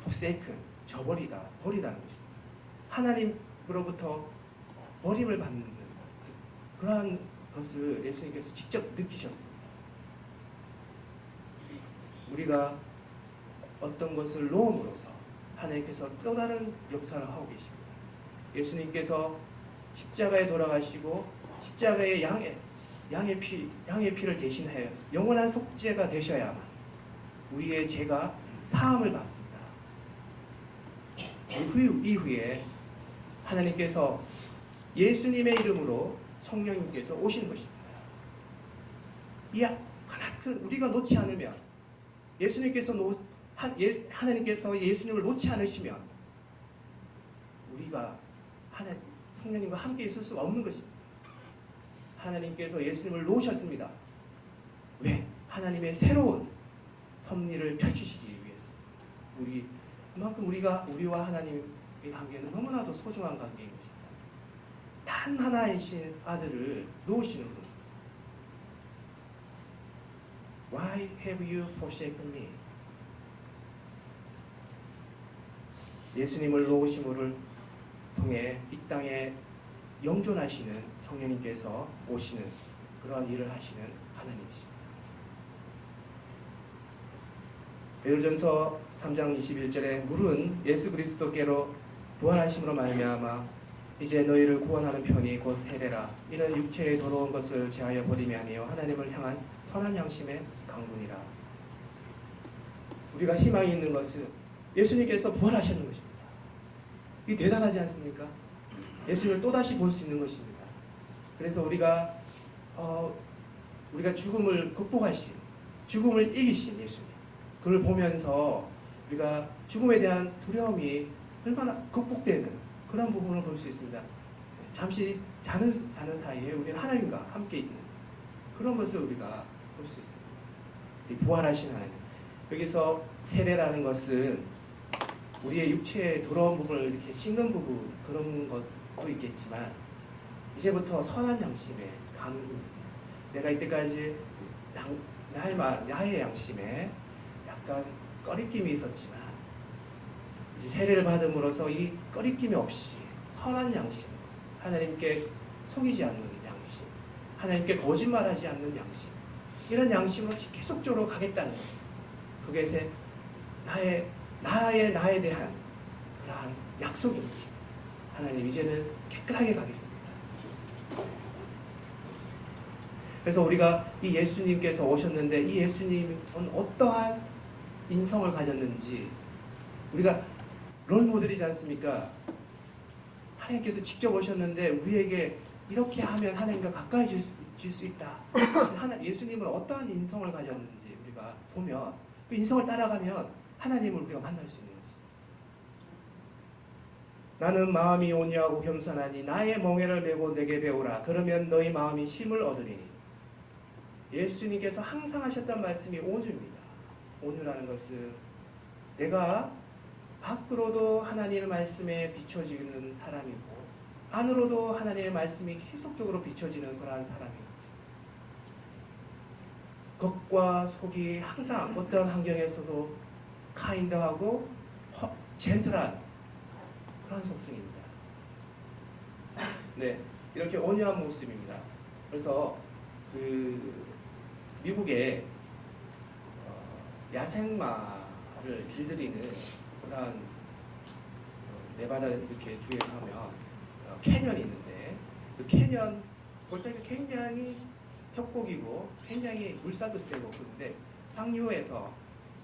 forsaken, 버리다는 것입니다. 하나님으로부터 버림을 받는 그러한 것을 예수님께서 직접 느끼셨습니다. 우리가 어떤 것을 놓음으로써 하나님께서 또 다른 역사를 하고 계십니다. 예수님께서 십자가에 돌아가시고 십자가의 양의 피를 대신하여 영원한 속죄가 되셔야만 우리의 죄가 사함을 받습니다. 그 이후에 하나님께서 예수님의 이름으로 성령님께서 오시는 것입니다. 그 우리가 놓지 않으면 하나님께서 예수님을 놓지 않으시면 우리가 성령님과 함께 있을 수가 없는 것입니다. 하나님께서 예수님을 놓으셨습니다. 왜? 하나님의 새로운 섭리를 펼치시기 위해서. 그만큼 우리와 하나님의 관계는 너무나도 소중한 관계인 것입니다. 단 하나이신 아들을 놓으시는 분. Why have you forsaken me? 예수님을 놓으심을 통해 이 땅에 영존하시는 성령님께서 오시는 그러한 일을 하시는 하나님이십니다. 베드로전서 3장 21절에 물은 예수 그리스도께로 부활하심으로 말미암아 이제 너희를 구원하는 편이 곧 세례라. 이는 육체의 더러운 것을 제하여 버림이 아니요 하나님을 향한 선한 양심의 강군이라. 우리가 희망이 있는 것은 예수님께서 부활하셨는 것입니다. 이 대단하지 않습니까? 예수님을 또다시 볼 수 있는 것입니다. 그래서 우리가 죽음을 극복하신, 죽음을 이기신 예수님, 그걸 보면서 우리가 죽음에 대한 두려움이 얼마나 극복되는 그런 부분을 볼 수 있습니다. 잠시 자는 사이에 우리는 하나님과 함께 있는 그런 것을 우리가 볼 수 있습니다. 이 부활하신 하나님. 여기서 세례라는 것은 우리의 육체의 더러운 부분을 이렇게 씻는 부분, 그런 것도 있겠지만 이제부터 선한 양심의 강구. 내가 이때까지 나의 양심에 약간 꺼리낌이 있었지만 이제 세례를 받음으로써 이 꺼리낌이 없이 선한 양심, 하나님께 속이지 않는 양심, 하나님께 거짓말하지 않는 양심, 이런 양심으로 계속적으로 가겠다는 거예요. 그게 이제 나에 대한 그러한 약속입니다. 하나님 이제는 깨끗하게 가겠습니다. 그래서 우리가 이 예수님께서 오셨는데 이 예수님은 어떠한 인성을 가졌는지 우리가 롤모델이지 않습니까? 하나님께서 직접 오셨는데 우리에게 이렇게 하면 하나님과 가까이질 수 있다. 예수님은 어떠한 인성을 가졌는지 우리가 보면 그 인성을 따라가면 하나님을 우리가 만날 수 있는 것입니다. 나는 마음이 온유하고 겸손하니 나의 멍에를 메고 내게 배우라. 그러면 너희 마음이 쉼을 얻으리니. 예수님께서 항상 하셨던 말씀이 온유입니다. 온유라는 것은 내가 밖으로도 하나님의 말씀에 비춰지는 사람이고 안으로도 하나님의 말씀이 계속적으로 비춰지는 그러한 사람입니다. 겉과 속이 항상 어떤 환경에서도 카인드하고 젠틀한 그런 속성입니다. 네, 이렇게 온유한 모습입니다. 그래서 미국에 야생마를 길들이는 그런 네바다 이렇게 주에 가면 캐년이 있는데 그 캐년 볼 때 굉장히 협곡이고 굉장히 물살도 세고 그런데 상류에서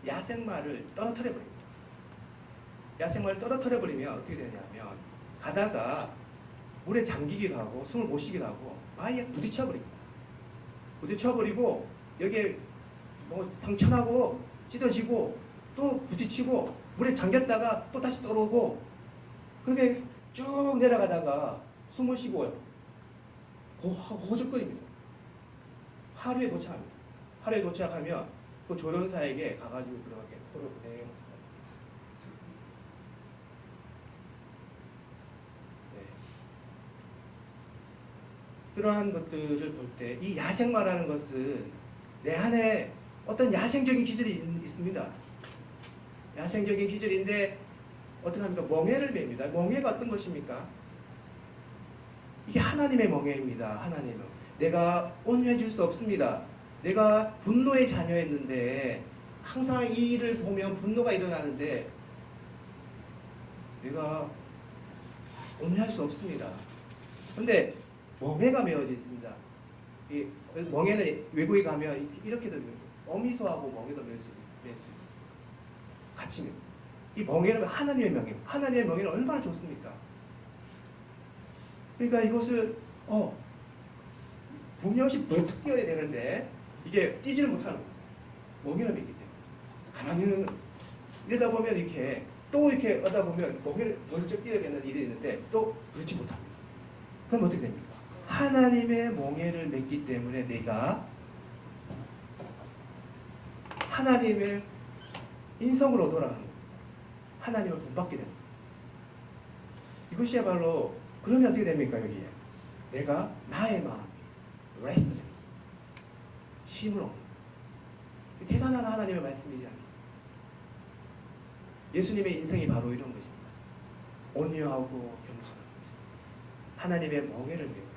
야생마를 떨어뜨려 버립니다. 야생마를 떨어뜨려 버리면 어떻게 되냐면 가다가 물에 잠기기도 하고 숨을 못 쉬기도 하고 아예 부딪혀 버립니다. 부딪혀 버리고 여기에 뭐 상처나고 찢어지고 또 부딪히고 물에 잠겼다가 또 다시 떨어오고 그렇게 쭉 내려가다가 숨을 쉬고요. 호적거립니다. 하루에 도착합니다. 하루에 도착하면 그 조련사에게 가가지고 그렇게 코를 내요. 네. 그러한 것들을 볼 때 이 야생마라는 것은 내 안에 어떤 야생적인 기질이 있습니다. 야생적인 기질인데 어떻게 합니까? 멍에를 맵니다. 멍에가 어떤 것입니까? 이게 하나님의 멍에입니다. 하나님은 내가 온유해질 수 없습니다. 내가 분노의 자녀였는데 항상 이 일을 보면 분노가 일어나는데 내가 온유할 수 없습니다. 그런데 멍에가 메어져 있습니다. 이 멍에는 외국에 가면 이렇게 됩니다. 어미소하고 멍에도 멜 수 있습니다. 가치입니다. 이 멍에는 하나님의 명예입니다. 하나님의 명예는 얼마나 좋습니까? 그러니까 이것을 분명히 번뜩 뛰어야 되는데 이게 뛰지를 못하는 거예요. 멍에를 맺기 때문에. 가만히 있는 이러다 보면 이렇게 또 이렇게 하다 보면 멍에를 번쩍 뛰어야 되는 일이 있는데 또 그렇지 못합니다. 그럼 어떻게 됩니까? 하나님의 멍에를 맺기 때문에 내가 하나님의 인성으로 돌아가는 거예요. 하나님을 본받게 됩니다. 이것이야말로 그러면 어떻게 됩니까? 여기에 내가 나의 마음이 레스트 됩니다. 쉼을 얻는 대단한 하나님의 말씀이지 않습니까? 예수님의 인생이 바로 이런 것입니다. 온유하고 겸손한 것입니다. 하나님의 멍에를 메고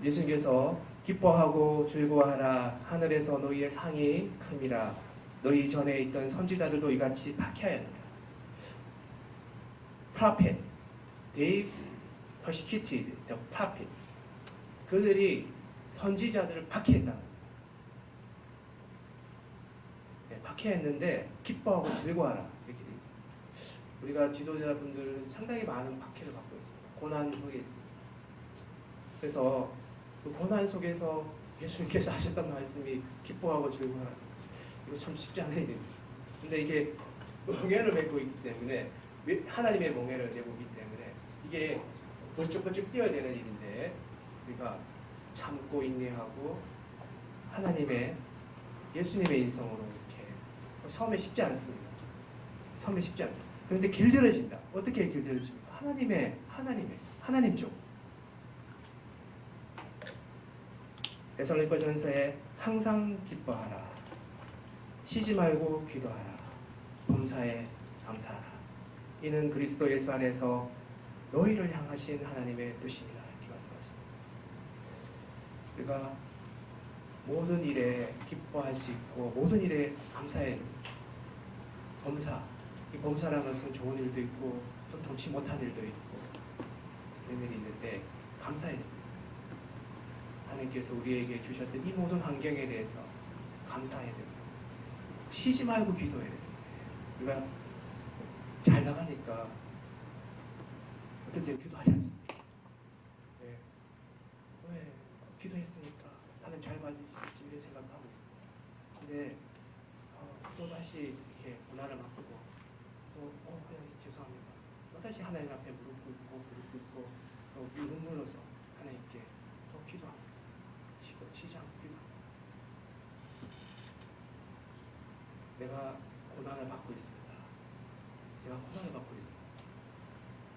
예수님께서 기뻐하고 즐거워하라. 하늘에서 너희의 상이 큼이라. 너희 전에 있던 선지자들도 이같이 박해하였느라. Prophet, they persecuted the prophet. 그들이 선지자들을 박해했다. 네, 박해했는데 기뻐하고 즐거워하라 이렇게 되어 있습니다. 우리가 지도자분들은 상당히 많은 박해를 받고 있습니다. 고난 속에 있습니다. 그래서 그 고난 속에서 예수님께서 하셨던 말씀이 기뻐하고 즐거워하라. 이거 참 쉽지 않은 일입니다. 근데 이게 멍에를 메고 있기 때문에 하나님의 멍에를 메고 있기 때문에 이게 번쩍번쩍 뛰어야 되는 일인데 우리가 참고 인내하고 하나님의 예수님의 인성으로 이렇게 처음에 쉽지 않습니다. 처음에 쉽지 않죠. 그런데 길들여진다. 어떻게 길들여집니까? 하나님 쪽. 데살로니가전서에 항상 기뻐하라. 쉬지 말고 기도하라. 범사에 감사하라. 이는 그리스도 예수 안에서 너희를 향하신 하나님의 뜻입니다. 이렇게 말씀하십니다. 우리가 모든 일에 기뻐할 수 있고 모든 일에 감사해. 범사. 이 범사라는 것은 좋은 일도 있고 좀 좋지 못한 일도 있고 그런 일이 있는데 감사해야 됩니다. 하나님께서 우리에게 주셨던 이 모든 환경에 대해서 감사해야 됩니다. 쉬지 말고 기도해야 됩니다. 우리가 잘 나가니까 어떨 때 기도하지 않습니까? 네. 왜? 기도했으니까 하나님 잘 받으시겠지 이런 생각도 하고 있습니다. 근데 또 다시 이렇게 고난을 맡고 또 그냥 죄송합니다. 또 다시 하나님 앞에 무릎 꿇고 또 눈물로서 하나님께 또 기도합니다. 쉬지 않고 기도합니다. 내가 고난을 받고 있습니다. 제가 고난을 받고 있습니다.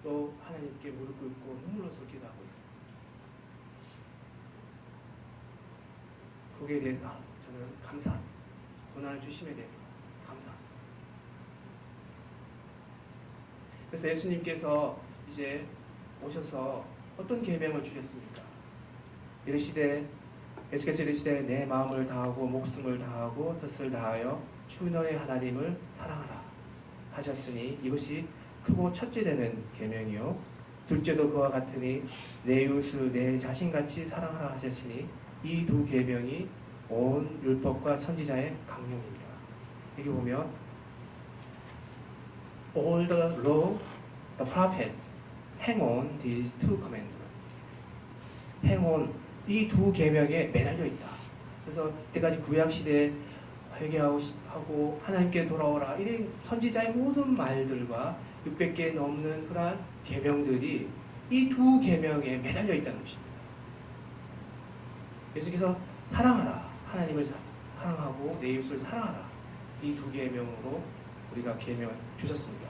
또 하나님께 무릎 꿇고 눈물로서 기도하고 있습니다. 거기에 대해서 저는 감사합니다. 고난을 주심에 대해서 감사합니다. 그래서 예수님께서 이제 오셔서 어떤 계명을 주셨습니까? 예수께서 이르시되 내 마음을 다하고 목숨을 다하고 뜻을 다하여 주 너의 하나님을 사랑하라 하셨으니 이것이 크고 첫째 되는 계명이요 둘째도 그와 같으니 내 이웃을 내 자신같이 사랑하라 하셨으니 이 두 계명이 온 율법과 선지자의 강령입니다. 여기 보면 all the law, the prophets hang on these two commandments. hang on 이 두 계명에 매달려 있다. 그래서 그때까지 구약 시대에 회개하고 하나님께 돌아오라 이런 선지자의 모든 말들과 600개 넘는 그러한 계명들이 이 두 계명에 매달려 있다는 것입니다. 예수께서 사랑하라. 하나님을 사랑하고 내 이웃을 사랑하라. 이 두 계명으로 우리가 계명을 주셨습니다.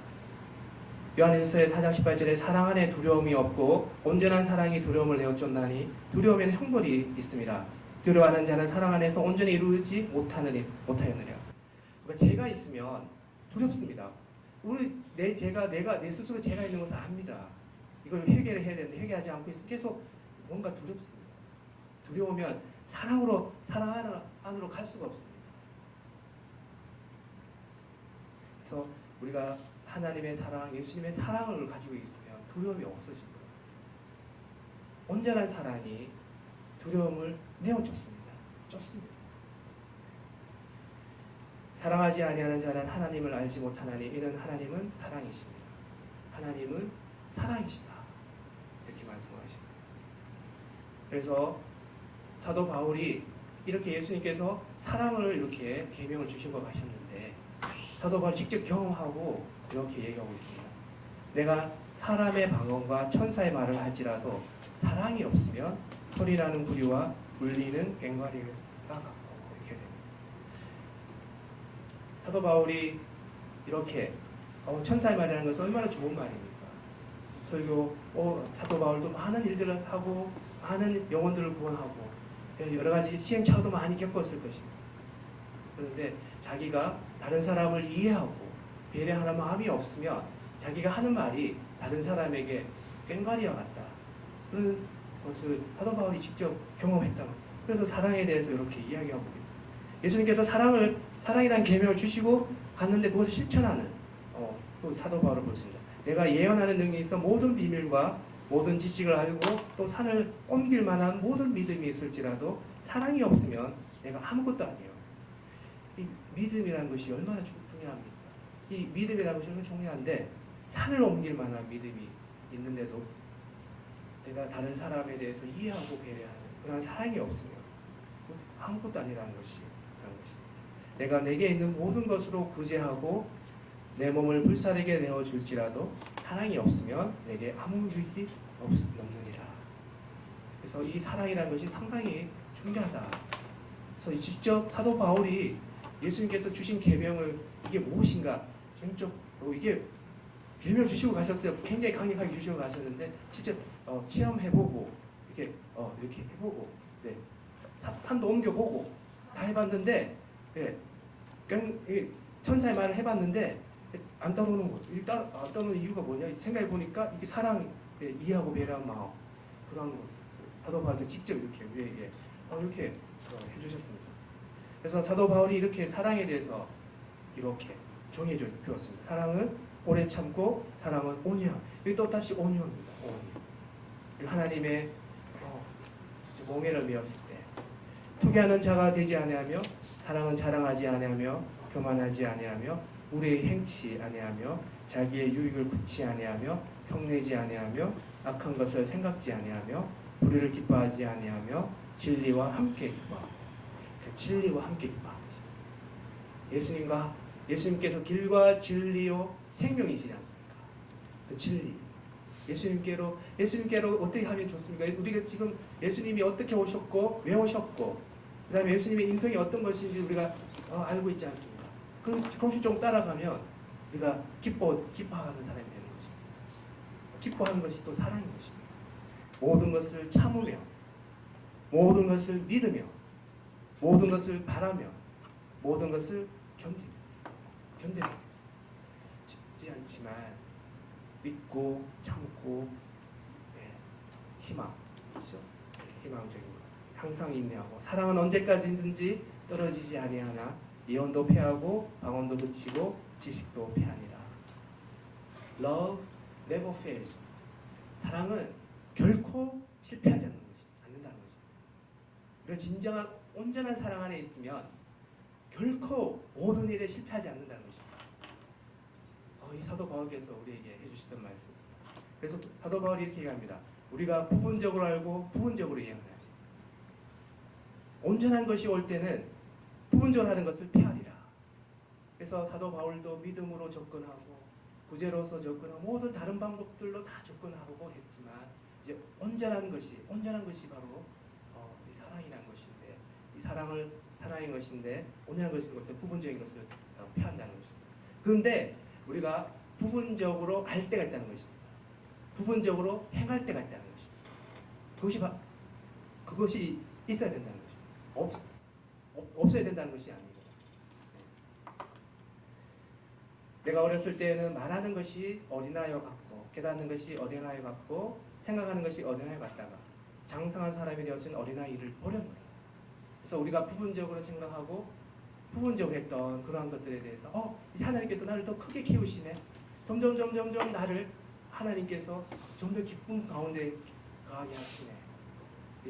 요한일서의 4장 18절에 사랑 안에 두려움이 없고 온전한 사랑이 두려움을 내어쫓나니 두려움에는 형벌이 있습니다. 두려워하는 자는 사랑 안에서 온전히 이루지 못하였느냐. 그러니까 죄가 있으면 두렵습니다. 내가 내 스스로 죄가 있는 것을 압니다. 이걸 회개를 해야 되는데 회개하지 않고 있으면 계속 뭔가 두렵습니다. 두려우면 사랑 안으로 갈 수가 없습니다. 그래서 우리가 하나님의 사랑, 예수님의 사랑을 가지고 있으면 두려움이 없어집니다. 온전한 사랑이 두려움을 내어쫓습니다. 쫓습니다. 사랑하지 아니하는 자는 하나님을 알지 못하나니 이는 하나님은 사랑이십니다. 하나님은 사랑이시다. 이렇게 말씀하십니다. 그래서 사도 바울이 이렇게 예수님께서 사랑을 이렇게 계명을 주시고 가셨는데 사도 바울이 직접 경험하고 이렇게 얘기하고 있습니다. 내가 사람의 방언과 천사의 말을 할지라도 사랑이 없으면 소리나는 구리와 울리는 꽹과리가 같고 이렇게 됩니다. 사도 바울이 이렇게 천사의 말이라는 것은 얼마나 좋은 말입니까? 설교 사도 바울도 많은 일들을 하고 많은 영혼들을 구원하고 여러 가지 시행착오도 많이 겪었을 것입니다. 그런데 자기가 다른 사람을 이해하고 배려하는 마음이 없으면 자기가 하는 말이 다른 사람에게 꽹과리와 같다. 그런 것을 사도 바울이 직접 경험했다. 그래서 사랑에 대해서 이렇게 이야기하고 있습니다. 예수님께서 사랑이라는 계명을 주시고 갔는데 그것을 실천하는 또 사도 바울을 보였습니다. 내가 예언하는 능력이 있어 모든 비밀과 모든 지식을 알고 또 산을 옮길 만한 모든 믿음이 있을지라도 사랑이 없으면 내가 아무것도 아니에요. 이 믿음이라는 것이 얼마나 중요합니까? 이 믿음이라는 것이 얼마나 중요한데 산을 옮길 만한 믿음이 있는데도 내가 다른 사람에 대해서 이해하고 배려하는 그런 사랑이 없으면 아무것도 아니라는 것입니다. 내가 내게 있는 모든 것으로 구제하고 내 몸을 불사르게 내어줄지라도 사랑이 없으면 내게 아무 유익이 없느니라. 그래서 이 사랑이라는 것이 상당히 중요하다. 그래서 직접 사도 바울이 예수님께서 주신 계명을 이게 무엇인가 이게 계명 주시고 가셨어요. 굉장히 강력하게 주시고 가셨는데 직접 체험해보고 이렇게 해보고 산도 옮겨보고 다 해봤는데 천사의 말을 해봤는데 안 따르는 거죠. 안 따르는 이유가 뭐냐? 생각해 보니까 이게 사랑, 이해하고 배려한 마음 그런 것을 사도 바울이 직접 이렇게 우리에게 이렇게 해주셨습니다. 그래서 사도 바울이 이렇게 사랑에 대해서 이렇게 정해 주었습니다. 사랑은 오래 참고 사랑은 온유함. 여기 또 다시 온유합니다. 온유. 하나님의 몽에를 메었을 때 투기하는 자가 되지 아니하며 사랑은 자랑하지 아니하며 교만하지 아니하며 우리의 행치 아니하며 자기의 유익을 굳지 아니하며 성내지 아니하며 악한 것을 생각지 아니하며 불의를 기뻐하지 아니하며 진리와 함께 기뻐하고 진리와 함께 기뻐하는 것입니다. 예수님께서 길과 진리요 생명이시지 않습니까? 그 진리. 예수님께로 어떻게 하면 좋습니까? 우리가 지금 예수님이 어떻게 오셨고 왜 오셨고 그 다음에 예수님의 인성이 어떤 것인지 우리가 알고 있지 않습니까? 그럼 조금씩 좀 따라가면 우리가 기뻐하는 사람이 되는 것입니다. 기뻐하는 것이 또 사랑인 것입니다. 모든 것을 참으며 모든 것을 믿으며 모든 것을 바라며 모든 것을 견디며 쉽지 않지만 믿고 참고 희망, 그렇죠? 희망적인 것. 항상 인내하고 사랑은 언제까지든지 떨어지지 아니하나 예언도 패하고 방언도 그치고 지식도 패하니라. Love never fails. 사랑은 결코 실패하지 않는다는 것입니다. 우리가 진정한 온전한 사랑 안에 있으면 결코 모든 일에 실패하지 않는다는 것입니다. 이 사도 바울께서 우리에게 해주시던 말씀입니다. 그래서 사도 바울이 이렇게 얘기합니다. 우리가 부분적으로 알고 부분적으로 이해해야 돼요. 온전한 것이 올 때는 부분적으로 하는 것을 피하리라. 그래서 사도 바울도 믿음으로 접근하고 구제로서 접근하고 모든 다른 방법들로 다 접근하고 했지만 이제 온전한 것이 바로 이 사랑이라는 것인데 이 사랑인 것인데 온전한 것인 것을 부분적인 것을 피한다는 것입니다. 그런데 우리가 부분적으로 알 때가 있다는 것입니다. 부분적으로 행할 때가 있다는 것입니다. 그것이 있어야 된다는 것입니다. 없어야 된다는 것이 아니고 내가 어렸을 때는 말하는 것이 어린아이와 같고 깨닫는 것이 어린아이 같고 생각하는 것이 어린아이 같다가 장성한 사람이 되어서는 어린아이를 버렸노라. 그래서 우리가 부분적으로 생각하고 부분적으로 했던 그러한 것들에 대해서 하나님께서 나를 더 크게 키우시네. 점점 나를 하나님께서 좀 더 기쁨 가운데 가게 하시네.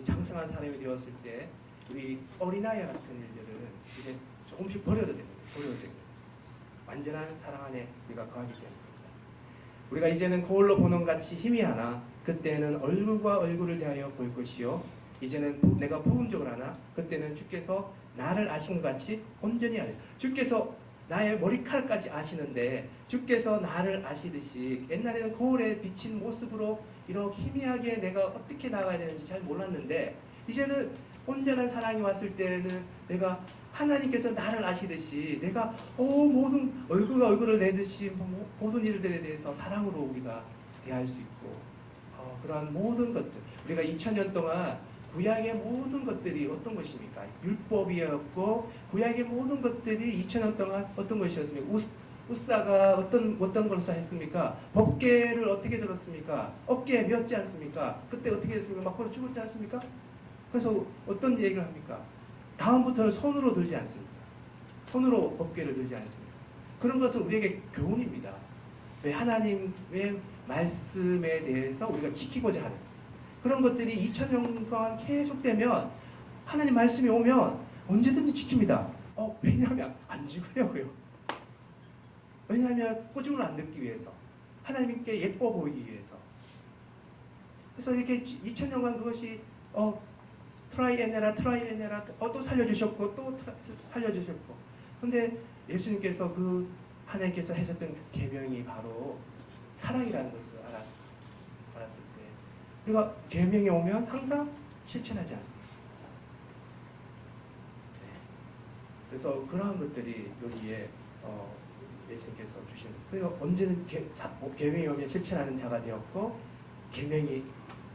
장성한 사람이 되었을 때 우리 어린아이 같은 일들은 이제 조금씩 버려야 됩니다. 어려울 때 완전한 사랑 안에 우리가 거하기 때문입니다. 우리가 이제는 거울로 보는 같이 힘이 하나 그때는 얼굴과 얼굴을 대하여 볼 것이요 이제는 내가 부분적으로 하나 그때는 주께서 나를 아신 것 같이 온전히 알아요. 주께서 나의 머리카락까지 아시는데 주께서 나를 아시듯이 옛날에는 거울에 비친 모습으로 이렇게 희미하게 내가 어떻게 나가야 되는지 잘 몰랐는데 이제는 온전한 사랑이 왔을 때는 내가 하나님께서 나를 아시듯이 내가 모든 얼굴과 얼굴을 내듯이 모든 일들에 대해서 사랑으로 우리가 대할 수 있고 그러한 모든 것들 우리가 2000년 동안 구약의 모든 것들이 어떤 것입니까? 율법이었고 구약의 모든 것들이 2000년 동안 어떤 것이었습니까? 우사가 어떤 것을 했습니까? 법궤를 어떻게 들었습니까? 어깨에 메었지 않습니까? 그때 어떻게 했습니까? 막 죽었지 않습니까? 그래서 어떤 얘기를 합니까? 다음부터는 손으로 들지 않습니다. 손으로 법궤를 들지 않습니다. 그런 것은 우리에게 교훈입니다. 왜 하나님의 말씀에 대해서 우리가 지키고자 하는 그런 것들이 2000년 동안 계속되면 하나님 말씀이 오면 언제든지 지킵니다. 왜냐하면 안 죽어요. 왜냐하면 꾸중을 안 듣기 위해서 하나님께 예뻐 보이기 위해서 그래서 이렇게 2000년간 그것이 트라이 에네라 또 살려주셨고 또 살려주셨고 근데 예수님께서 하나님께서 하셨던 그 계명이 바로 사랑이라는 것을 알았을 때 우리가 계명이 오면 항상 실천하지 않습니다. 네. 그래서 그러한 것들이 여기에 예수님께서 주신 그래서 언제는 계명이 오면 실천하는 자가 되었고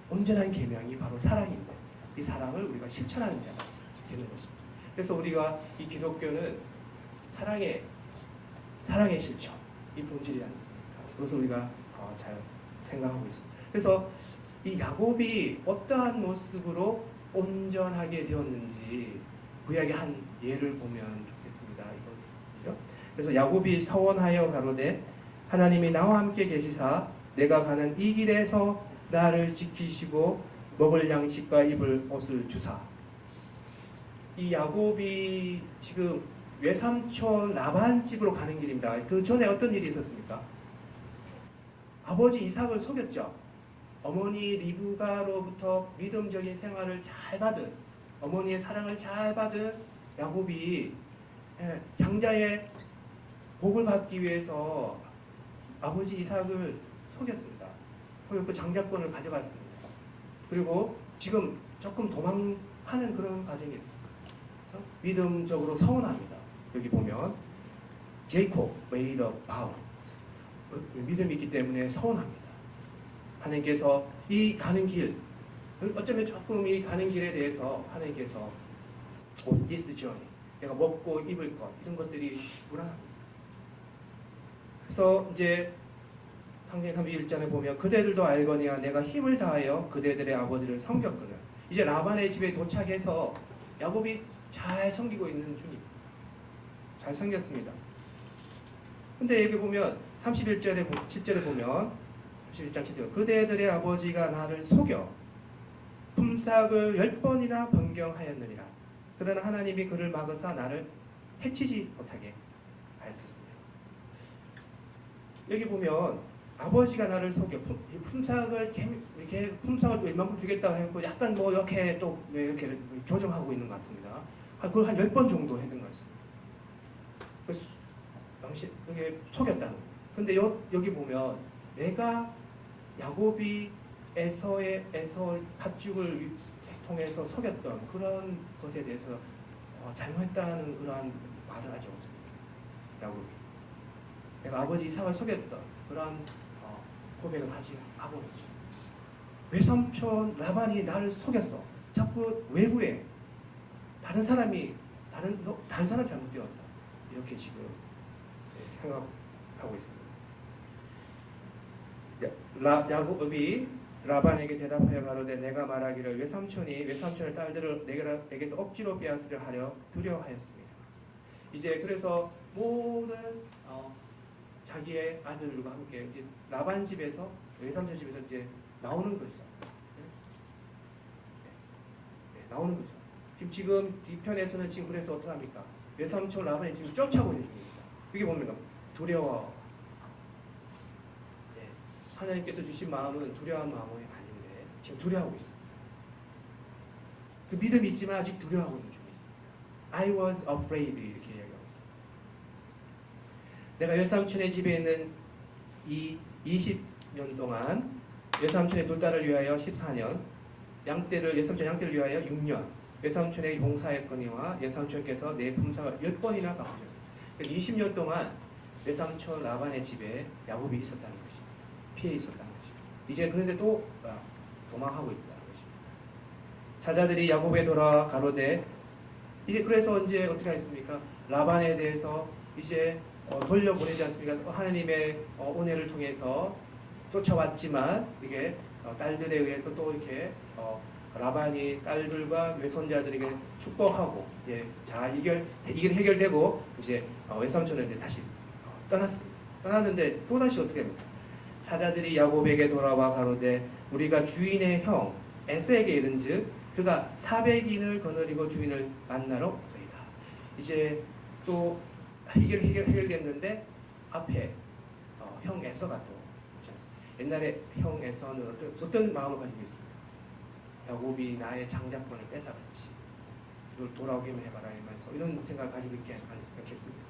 온전한 계명이 바로 사랑인데 이 사랑을 우리가 실천하는 자가 되는 것입니다. 그래서 우리가 이 기독교는 사랑의 실천 이 본질이 않습니까? 그것을 우리가 잘 생각하고 있습니다. 그래서 이 야곱이 어떠한 모습으로 온전하게 되었는지 구약의 한 예를 보면 좋겠습니다. 이것이죠. 그래서 야곱이 서원하여 가로되 하나님이 나와 함께 계시사 내가 가는 이 길에서 나를 지키시고 먹을 양식과 입을 옷을 주사. 이 야곱이 지금 외삼촌 라반 집으로 가는 길입니다. 그 전에 어떤 일이 있었습니까? 아버지 이삭을 속였죠. 어머니 리브가로부터 믿음적인 생활을 잘 받은 어머니의 사랑을 잘 받은 야곱이 장자의 복을 받기 위해서 아버지 이삭을 속였습니다. 속였고 장자권을 가져갔습니다. 그리고 지금 조금 도망하는 그런 과정이 있습니다. 믿음적으로 서운합니다. 여기 보면 제이콥 made a vow 믿음이 있기 때문에 서운합니다. 하나님께서 이 가는 길 어쩌면 조금 이 가는 길에 대해서 하나님께서 this journey 내가 먹고 입을 것 이런 것들이 불안합니다. 그래서 이제 상징 31장에 보면 그대들도 알거니와 내가 힘을 다하여 그대들의 아버지를 섬겼거늘. 이제 라반의 집에 도착해서 야곱이 잘 섬기고 있는 중입니다. 잘 섬겼습니다. 근데 여기 보면 31절에 7절에 보면 31장 7절 그대들의 아버지가 나를 속여 품삯을 10번이나 변경하였느니라. 그러나 하나님이 그를 막으사 나를 해치지 못하게 하였습니다. 여기 보면 아버지가 나를 속여 품삯을 이렇게 품삯을 얼마큼 주겠다고 했고 약간 뭐 이렇게 또 이렇게 조정하고 있는 것 같습니다. 그걸 한 10번 정도 했는 것 같습니다. 그래서 당시 여기 속였다는 거예요. 근데 여기 보면 내가 야곱이 에서 팥죽을 통해서 속였던 그런 것에 대해서 잘못했다는 그러한 말을 하지 않습니다. 야곱이 내가 아버지 이삭을 속였던 그러한 고백을 하고 있습니다. 외삼촌 라반이 나를 속였어. 자꾸 외부에 다른 사람이 잘못되었어. 이렇게 지금 생각하고 있습니다. 야곱이 라반에게 대답하여 가로되 내가 말하기를 외삼촌의 딸들을 내게서 억지로 빼앗으려 하려 두려워하였습니다. 이제 그래서 모든 자기의 아들들과 함께 이제 라반 집에서 외삼촌 집에서 이제 나오는 거죠. 나오는 거죠. 지금 뒤편에서는 지금 그래서 어떻게 합니까? 외삼촌 라반이 지금 쫓아오는 중입니다. 여기 보면 두려워. 네. 하나님께서 주신 마음은 두려워한 마음이 아닌데 지금 두려워하고 있습니다. 그 믿음이 있지만 아직 두려워하고 있는 중에 있습니다. I was afraid 이렇게 이야기하고 있습니다. 내가 외삼촌의 집에 있는 이 20년 동안 외삼촌의 둘 딸을 위하여 14년, 외삼촌 양떼를 위하여 6년, 외삼촌의 봉사했거니와 외삼촌께서 내 품삯을 10번이나 갚으셨습니다. 20년 동안 외삼촌 라반의 집에 야곱이 있었다는 것입니다. 피해 있었다는 것입니다. 이제 그런데 또 도망하고 있다는 것입니다. 사자들이 야곱에 돌아와 가로되 이제 그래서 이제 어떻게 하겠습니까? 라반에 대해서 이제 돌려보내지 않습니까? 하나님의 은혜를 통해서 쫓아왔지만 이게 딸들에 의해서 또 이렇게 라반이 딸들과 외손자들에게 축복하고 잘 이게 해결되고 이제 외삼촌은 이제 다시 떠났습니다. 떠났는데 또 다시 어떻게 합니까? 사자들이 야곱에게 돌아와 가로되 우리가 주인의 형 에서에게 이른즉 그가 400인을 거느리고 주인을 만나러 저희다. 이제 또 해결됐는데 앞에 형 에서가 또 오지 않습니까? 옛날에 형 에서는 어떤 마음을 가지고 있습니까? 야곱이 나의 장자권을 뺏어갔지. 이걸 돌아오게 해봐라 이러면서 이런 생각을 가지고 있지 않겠습니까?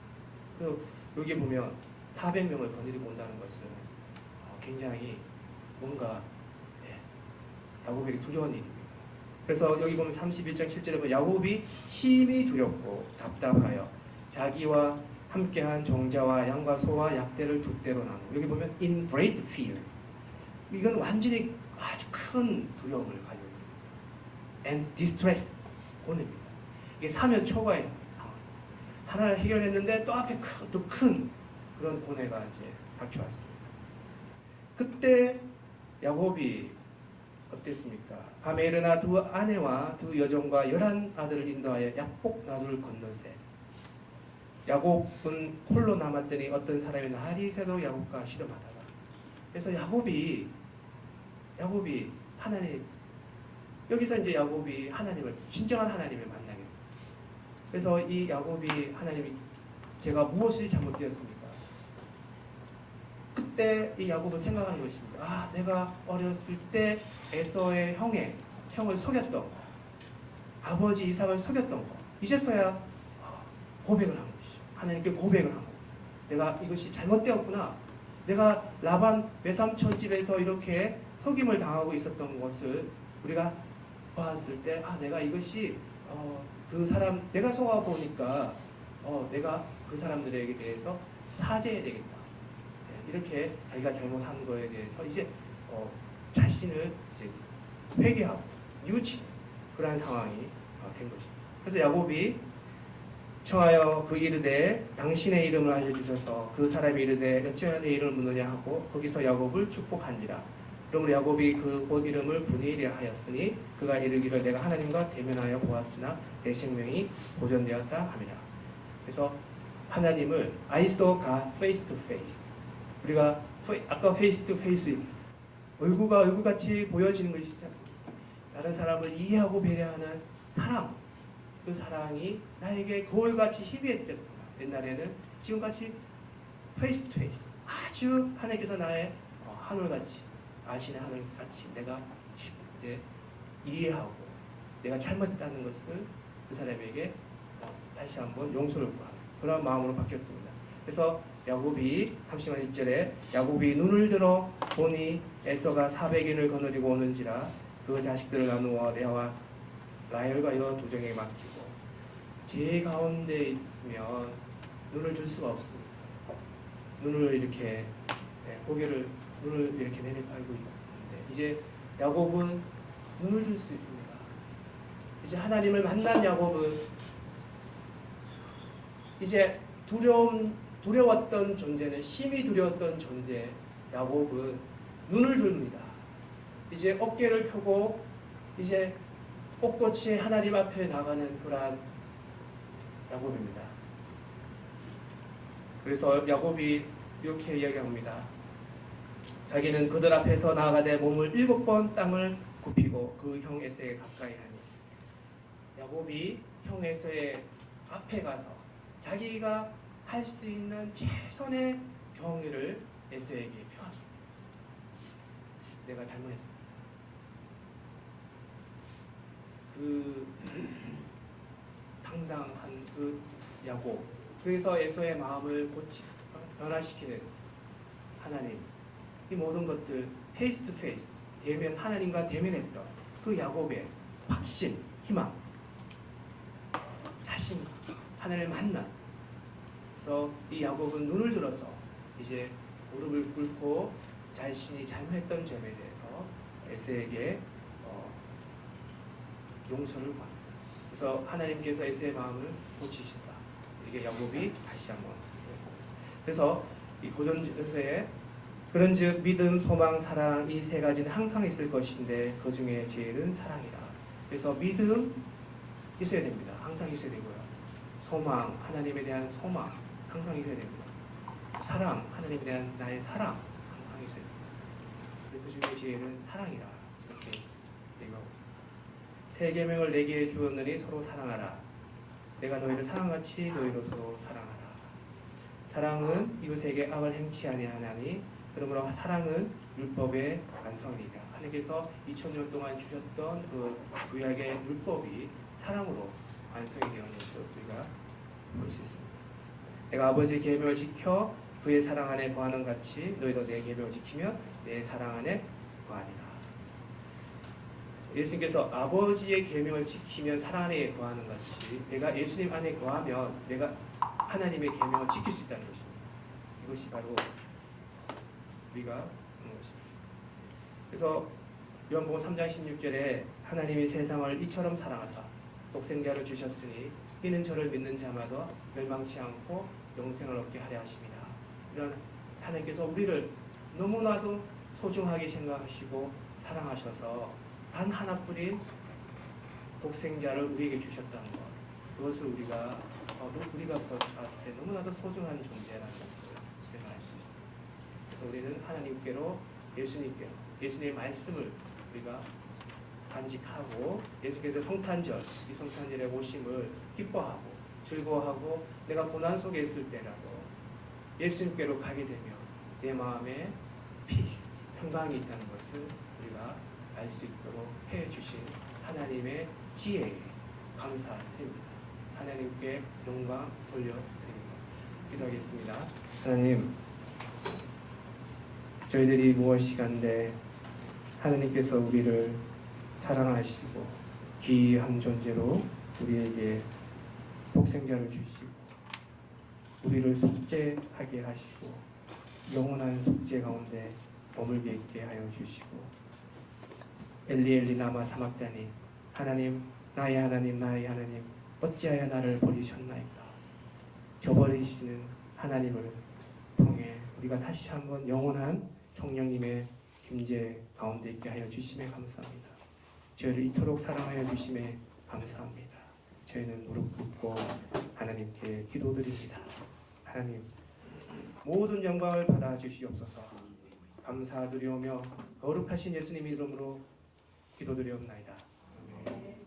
그리고 여기 보면 400명을 거느리고 온다는 것은 굉장히 뭔가 야곱에게 두려운 일입니다. 그래서 여기 보면 31장 7절에 보면 야곱이 심히 두렵고 답답하여 자기와 함께한 종자와 양과 소와 약대를 두 대로 나누고 여기 보면 in great fear 이건 완전히 아주 큰 두려움을 가지고 있습니다. and distress 고뇌입니다. 이게 사면 초과의 상황. 하나를 해결했는데 또 앞에 더 큰 그런 고뇌가 이제 닥쳐왔습니다. 그때 야곱이 어땠습니까? 밤에 일어나 두 아내와 두 여종과 11아들을 인도하여 야복 나루를 건너세. 야곱은 홀로 남았더니 어떤 사람이 날이 새도록 야곱과 씨름하다가 그래서 야곱이 하나님 여기서 이제 야곱이 하나님을 진정한 하나님을 만나게 됩니다. 그래서 이 야곱이 하나님이 제가 무엇을 잘못되었습니까? 그때 이 야곱은 생각하는 것입니다. 내가 어렸을 때 에서의 형을 속였던 거, 아버지 이삭을 속였던 거, 이제서야 고백을 한 것이죠. 하나님께 고백을 한 거. 내가 이것이 잘못되었구나. 내가 라반 외삼촌 집에서 이렇게 속임을 당하고 있었던 것을 우리가 봤을 때, 내가 이것이 그 사람 내가 속아 보니까 내가 그 사람들에게 대해서 사죄해야 되겠다. 이렇게 자기가 잘못한 거에 대해서 이제 자신을 이제 회개하고 뉘우치는 그러한 상황이 된 것입니다. 그래서 야곱이 청하여 그 이르되 당신의 이름을 알려주셔서 그 사람이 이르되 어찌하여 내 이름을 묻느냐 하고 거기서 야곱을 축복하니라. 그러므로 야곱이 그 곳 이름을 브니엘이라 하였으니 그가 이르기를 내가 하나님과 대면하여 보았으나 내 생명이 보존되었다 함이라. 그래서 하나님을 I saw God face to face. 우리가 아까 face to face 얼굴과 얼굴같이 보여지는 것이 있지 않습니까? 다른 사람을 이해하고 배려하는 사랑, 그 사랑이 나에게 거울같이 희비해졌습니다. 옛날에는 지금같이 face to face 아주 하나님께서 나의 하늘같이 아시는 하늘같이 내가 이제 이해하고 내가 잘못했다는 것을 그 사람에게 다시 한번 용서를 구하는 그런 마음으로 바뀌었습니다. 그래서 야곱이 30장 1절에 야곱이 눈을 들어 보니 에서가 400인을 거느리고 오는지라 그 자식들을 나누어 레아와 라헬과 여러 두 종에게 맡기고 제 가운데 있으면 눈을 들 수가 없습니다. 눈을 이렇게 눈을 이렇게 내리고 알고 있는데 이제 야곱은 눈을 들 수 있습니다. 이제 하나님을 만난 야곱은 이제 두려웠던 존재는 심히 두려웠던 존재 야곱은 눈을 듭니다. 이제 어깨를 펴고 이제 꼿꼿이 하나님 앞에 나가는 그러한 야곱입니다. 그래서 야곱이 이렇게 이야기합니다. 자기는 그들 앞에서 나아가되 몸을 7번 땅을 굽히고 그 형 에서에 가까이 하니 야곱이 형 에서의 앞에 가서 자기가 할 수 있는 최선의 경위를 에서에게 표합니다. 내가 잘못했습니다. 그 당당한 그 야곱, 그래서 에서의 마음을 변화시키는 하나님, 이 모든 것들 페이스 투 페이스, 대면, 하나님과 대면했던 그 야곱의 확신, 희망, 자신, 하나님을 만나. 그래서 이 야곱은 눈을 들어서 이제 무릎을 꿇고 자신이 잘못했던 점에 대해서 에서에게 용서를 구합니다. 그래서 하나님께서 에서의 마음을 고치시다. 이게 야곱이 다시 한번 그랬습니다. 그래서 이 고전에서의 그런즉 믿음, 소망, 사랑 이 세 가지는 항상 있을 것인데 그 중에 제일은 사랑이라. 그래서 믿음 있어야 됩니다. 항상 있어야 되고요. 소망, 하나님에 대한 소망 항상 있어야 됩니다. 사랑, 하나님에 대한 나의 사랑 항상 있어야 됩니다. 그 중에 제일은 사랑이라. 이렇게 얘기하고 있습니다. 새 계명을 내게 주었느니 서로 사랑하라. 내가 너희를 사랑같이 너희도 서로 사랑하라. 사랑은 이웃에게 악을 행치 아니하나니 그러므로 사랑은 율법의 완성이니라. 하나님께서 2000년 동안 주셨던 그 구약의 율법이 사랑으로 완성이 되었는 것을 우리가 볼 수 있습니다. 내가 아버지의 계명을 지켜 그의 사랑 안에 거하는 같이 너희도 내 계명을 지키면 내 사랑 안에 거하리라. 예수님께서 아버지의 계명을 지키면 사랑 안에 거하는 같이 내가 예수님 안에 거하면 내가 하나님의 계명을 지킬 수 있다는 것입니다. 이것이 바로 우리가 하는 것입니다. 그래서 요한복음 3장 16절에 하나님이 세상을 이처럼 사랑하사 독생자를 주셨으니 이는 저를 믿는 자마다 멸망치 않고 영생을 얻게 하려 하십니다. 이런 하나님께서 우리를 너무나도 소중하게 생각하시고 사랑하셔서 단 하나뿐인 독생자를 우리에게 주셨다는 것, 그것을 우리가 봤을 때 너무나도 소중한 존재라는 것을 알 수 있습니다. 그래서 우리는 하나님께로 예수님께로 예수님의 말씀을 우리가 간직하고 예수께서 성탄절, 이 성탄절의 오심을 기뻐하고 즐거워하고 내가 고난 속에 있을 때라도 예수님께로 가게 되면 내 마음에 피스, 평강이 있다는 것을 우리가 알 수 있도록 해주신 하나님의 지혜에 감사드립니다. 하나님께 영광 돌려드립니다. 기도하겠습니다. 하나님, 저희들이 무엇이간데 하나님께서 우리를 사랑하시고 귀한 존재로 우리에게 독생자를 주시고 우리를 속죄하게 하시고 영원한 속죄 가운데 머물게 있게 하여 주시고 엘리 엘리 라마 사막다니 하나님 나의 하나님 나의 하나님 어찌하여 나를 버리셨나이까. 저버리시는 하나님을 통해 우리가 다시 한번 영원한 성령님의 임재 가운데 있게 하여 주심에 감사합니다. 저희를 이토록 사랑하여 주심에 감사합니다. 저희는 무릎 꿇고 하나님께 기도드립니다. 하나님 모든 영광을 받아 주시옵소서. 감사드리오며 거룩하신 예수님 이름으로 기도드리옵나이다. 아멘.